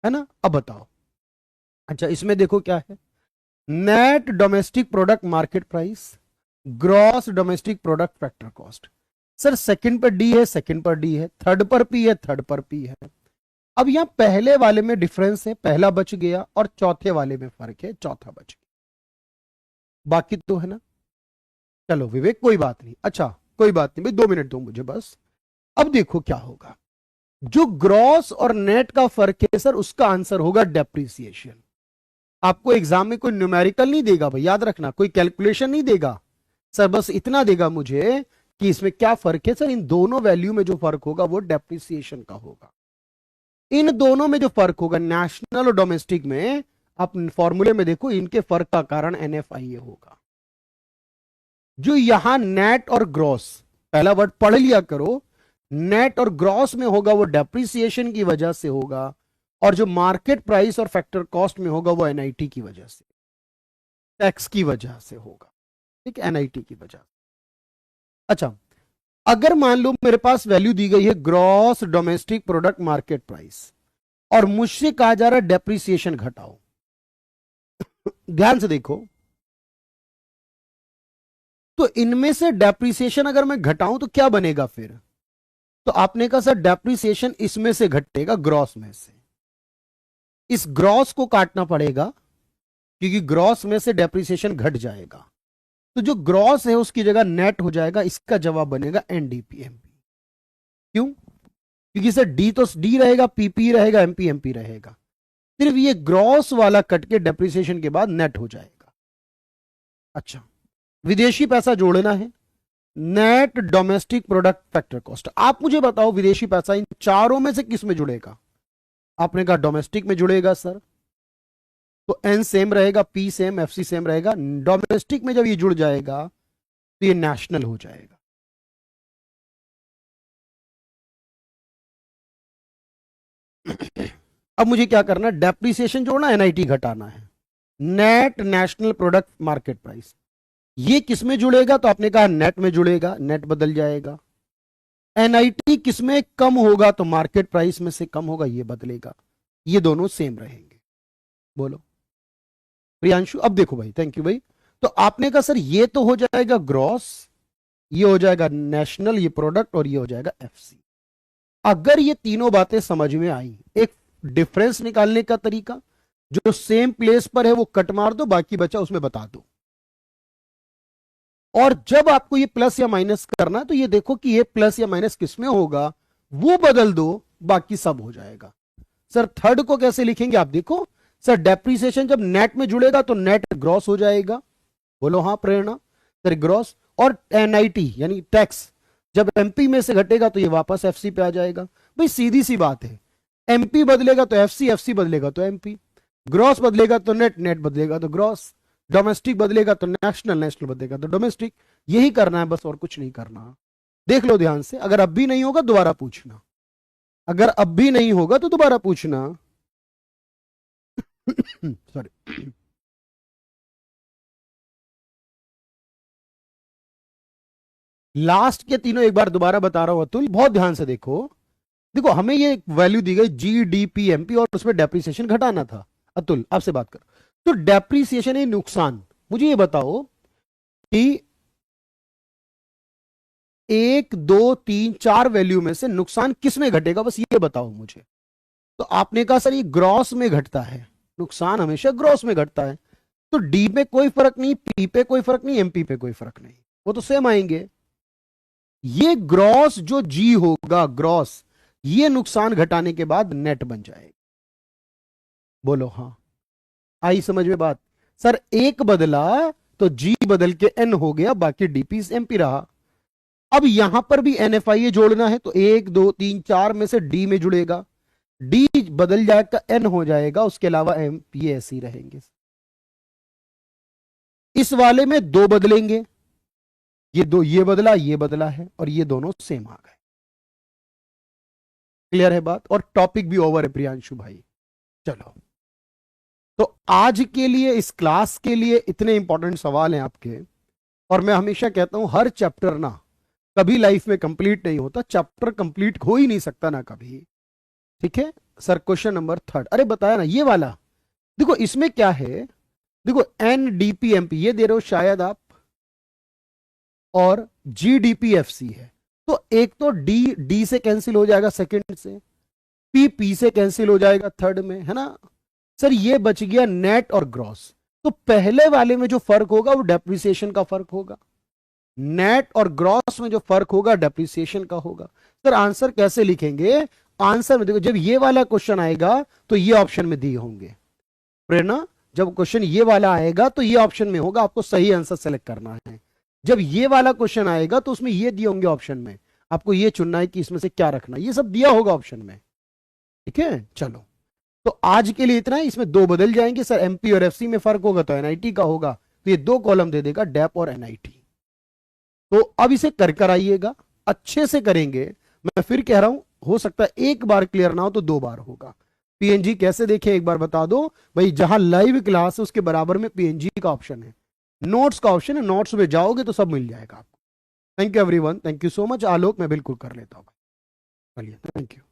है ना। अब बताओ, अच्छा इसमें देखो क्या है, net domestic product market price, gross domestic product factor cost. Sir second पर डी है, सेकंड पर डी है, थर्ड पर पी है, थर्ड पर पी है। अब यहां पहले वाले में डिफरेंस है, पहला बच गया, और चौथे वाले में फर्क है, चौथा बच गया। बाकी तो है ना। चलो विवेक कोई बात नहीं, अच्छा कोई बात नहीं भाई, 2 मिनट दो मुझे बस। अब देखो क्या होगा, जो ग्रॉस और नेट का फर्क है सर, उसका आंसर होगा डेप्रिसिएशन। आपको एग्जाम में कोई न्यूमेरिकल नहीं देगा भाई, याद रखना, कोई कैलकुलेशन नहीं देगा सर, बस इतना देगा मुझे कि इसमें क्या फर्क है सर। इन दोनों वैल्यू में जो फर्क होगा वो डेप्रिसिएशन का होगा। इन दोनों में जो फर्क होगा, नेशनल और डोमेस्टिक में, आप फॉर्मूले में देखो, इनके फर्क का कारण एनएफआईए होगा। जो यहां नेट और ग्रॉस, पहला वर्ड पढ़ लिया करो, नेट और ग्रॉस में होगा वो डेप्रिसिएशन की वजह से होगा, और जो मार्केट प्राइस और फैक्टर कॉस्ट में होगा वो एनआईटी की वजह से, टैक्स की वजह से होगा। ठीक, एनआईटी की वजह। अच्छा, अगर मान लो मेरे पास वैल्यू दी गई है gross domestic product market price, और मुझसे कहा जा रहा है डेप्रिसिएशन घटाओ। ध्यान से देखो, तो इनमें से डेप्रिसिएशन अगर मैं घटाऊं तो क्या बनेगा फिर? तो आपने कहा सर डेप्रिसिएशन इसमें से घटेगा, ग्रॉस में से। इस ग्रॉस को काटना पड़ेगा क्योंकि ग्रॉस में से डेप्रिसिएशन घट जाएगा, तो जो ग्रॉस है उसकी जगह नेट हो जाएगा। इसका जवाब बनेगा एनडीपीएमपी। क्यों? क्योंकि सर डी तो डी रहेगा, पीपी रहेगा, एमपी एमपी रहेगा। सिर्फ ये ग्रॉस वाला कट के डेप्रिसिएशन के बाद नेट हो जाएगा। अच्छा, विदेशी पैसा जोड़ना है, net domestic product factor cost. आप मुझे बताओ विदेशी पैसा इन चारों में से किस में जुड़ेगा? आपने कहा डोमेस्टिक में जुड़ेगा सर, तो एन सेम रहेगा, पी सेम, एफसी सेम रहेगा। डोमेस्टिक में जब ये जुड़ जाएगा तो ये नेशनल हो जाएगा। अब मुझे क्या करना है? डेप्रिसिएशन जोड़ना, एनआईटी घटाना है। Net national product market price, ये किस में जुड़ेगा? तो आपने कहा नेट में जुड़ेगा, नेट बदल जाएगा। एनआईटी किस में कम होगा? तो मार्केट प्राइस में से कम होगा, ये बदलेगा। ये दोनों सेम रहेंगे। बोलो प्रियांशु। अब देखो भाई, थैंक यू भाई। तो आपने कहा सर ये तो हो जाएगा ग्रॉस, ये हो जाएगा नेशनल, ये प्रोडक्ट, और ये हो जाएगा एफसी। अगर ये तीनों बातें समझ में आई, एक डिफरेंस निकालने का तरीका, जो सेम प्लेस पर है वो कट मार दो, बाकी बचा उसमें बता दो। और जब आपको ये प्लस या माइनस करना है तो ये देखो कि ये प्लस या माइनस किसमें होगा, वो बदल दो, बाकी सब हो जाएगा। सर थर्ड को कैसे लिखेंगे? आप देखो सर, डेप्रिसिएशन जब नेट में जुड़ेगा तो नेट ग्रॉस हो जाएगा। बोलो हाँ प्रेरणा। सर ग्रॉस, और एनआईटी यानी टैक्स जब एमपी में से घटेगा तो ये वापस एफसी पे आ जाएगा। भाई सीधी सी बात है, एमपी बदलेगा तो एफसी, एफसी बदलेगा तो एमपी, ग्रॉस बदलेगा तो नेट, नेट बदलेगा तो ग्रॉस, डोमेस्टिक बदलेगा तो नेशनल, नेशनल बदलेगा तो डोमेस्टिक। यही करना है बस, और कुछ नहीं करना। देख लो ध्यान से, अगर अब भी नहीं होगा दोबारा पूछना, अगर अब भी नहीं होगा तो दोबारा पूछना। सॉरी। लास्ट के तीनों एक बार दोबारा बता रहा हूं अतुल, बहुत ध्यान से देखो। देखो हमें ये वैल्यू दी गई जीडीपीएमपी और उसमें डेप्रिसिएशन घटाना था। अतुल आपसे बात कर, तो डेप्रिसिएशन है नुकसान। मुझे ये बताओ कि 1 2 3 4 वैल्यू में से नुकसान किस में घटेगा, बस ये बताओ मुझे। तो आपने कहा सर ये ग्रॉस में घटता है, नुकसान हमेशा ग्रॉस में घटता है। तो डी पे कोई फर्क नहीं, पी पे कोई फर्क नहीं, एमपी पे कोई फर्क नहीं, वो तो सेम आएंगे। ये ग्रॉस जो जी होगा, ग्रॉस, ये नुकसान घटाने के बाद नेट बन जाएगा। बोलो हाँ, आई समझ में बात? सर एक बदला तो जी बदल के एन हो गया, बाकी डीपी एमपी रहा। अब यहां पर भी एनएफआईए जोड़ना है, तो 1 2 3 4 में से डी में जुड़ेगा, डी बदल जाएगा, एन हो जाएगा, उसके अलावा एम ये ऐसे ही रहेंगे। इस वाले में दो बदलेंगे, ये दो, ये बदला है, और ये दोनों सेम आ गए। क्लियर है बात? और टॉपिक भी ओवर है प्रियांशु भाई। चलो, तो आज के लिए, इस क्लास के लिए इतने इंपॉर्टेंट सवाल हैं आपके। और मैं हमेशा कहता हूं हर चैप्टर ना कभी लाइफ में कंप्लीट नहीं होता, चैप्टर कंप्लीट हो ही नहीं सकता ना कभी। ठीक है सर, क्वेश्चन नंबर 3, अरे बताया ना ये वाला। देखो इसमें क्या है, देखो एनडीपीएमपी ये दे रहे हो शायद आप, और जीडीपीएफसी है। तो एक तो डी डी से कैंसिल हो जाएगा सेकंड से, पी पी से कैंसिल हो जाएगा थर्ड में, है ना सर। ये बच गया नेट और ग्रॉस। तो पहले वाले में जो फर्क होगा वो डेप्रिसिएशन का फर्क होगा, नेट और ग्रॉस में जो फर्क होगा डेप्रिसिएशन का होगा। सर आंसर कैसे लिखेंगे? आंसर में देखो, जब ये वाला क्वेश्चन आएगा तो ये ऑप्शन में दिए होंगे। प्रेरणा, जब क्वेश्चन ये वाला आएगा तो ये ऑप्शन में होगा, आपको सही आंसर सेलेक्ट करना है। जब ये वाला क्वेश्चन आएगा तो उसमें ये दिए होंगे ऑप्शन में, आपको ये चुनना है कि इसमें से क्या रखना, ये सब दिया होगा ऑप्शन में। ठीक है चलो, तो आज के लिए इतना है। इसमें दो बदल जाएंगे सर, एमपी और एफसी में फर्क होगा तो एनआईटी का होगा, तो ये दो कॉलम दे देगा, डेप और एनआईटी। तो अब इसे कर आइएगा, अच्छे से करेंगे। मैं फिर कह रहा हूं, हो सकता है एक बार क्लियर ना हो तो 2 बार होगा। पीएनजी कैसे देखें एक बार बता दो भाई, जहां लाइव क्लास है उसके बराबर में पीएनजी का ऑप्शन है, नोट्स का ऑप्शन है, नोट्स में जाओगे तो सब मिल जाएगा आपको। Thank you everyone, thank you so much. Alok मैं बिल्कुल कर लेता हूं, चलिए थैंक यू।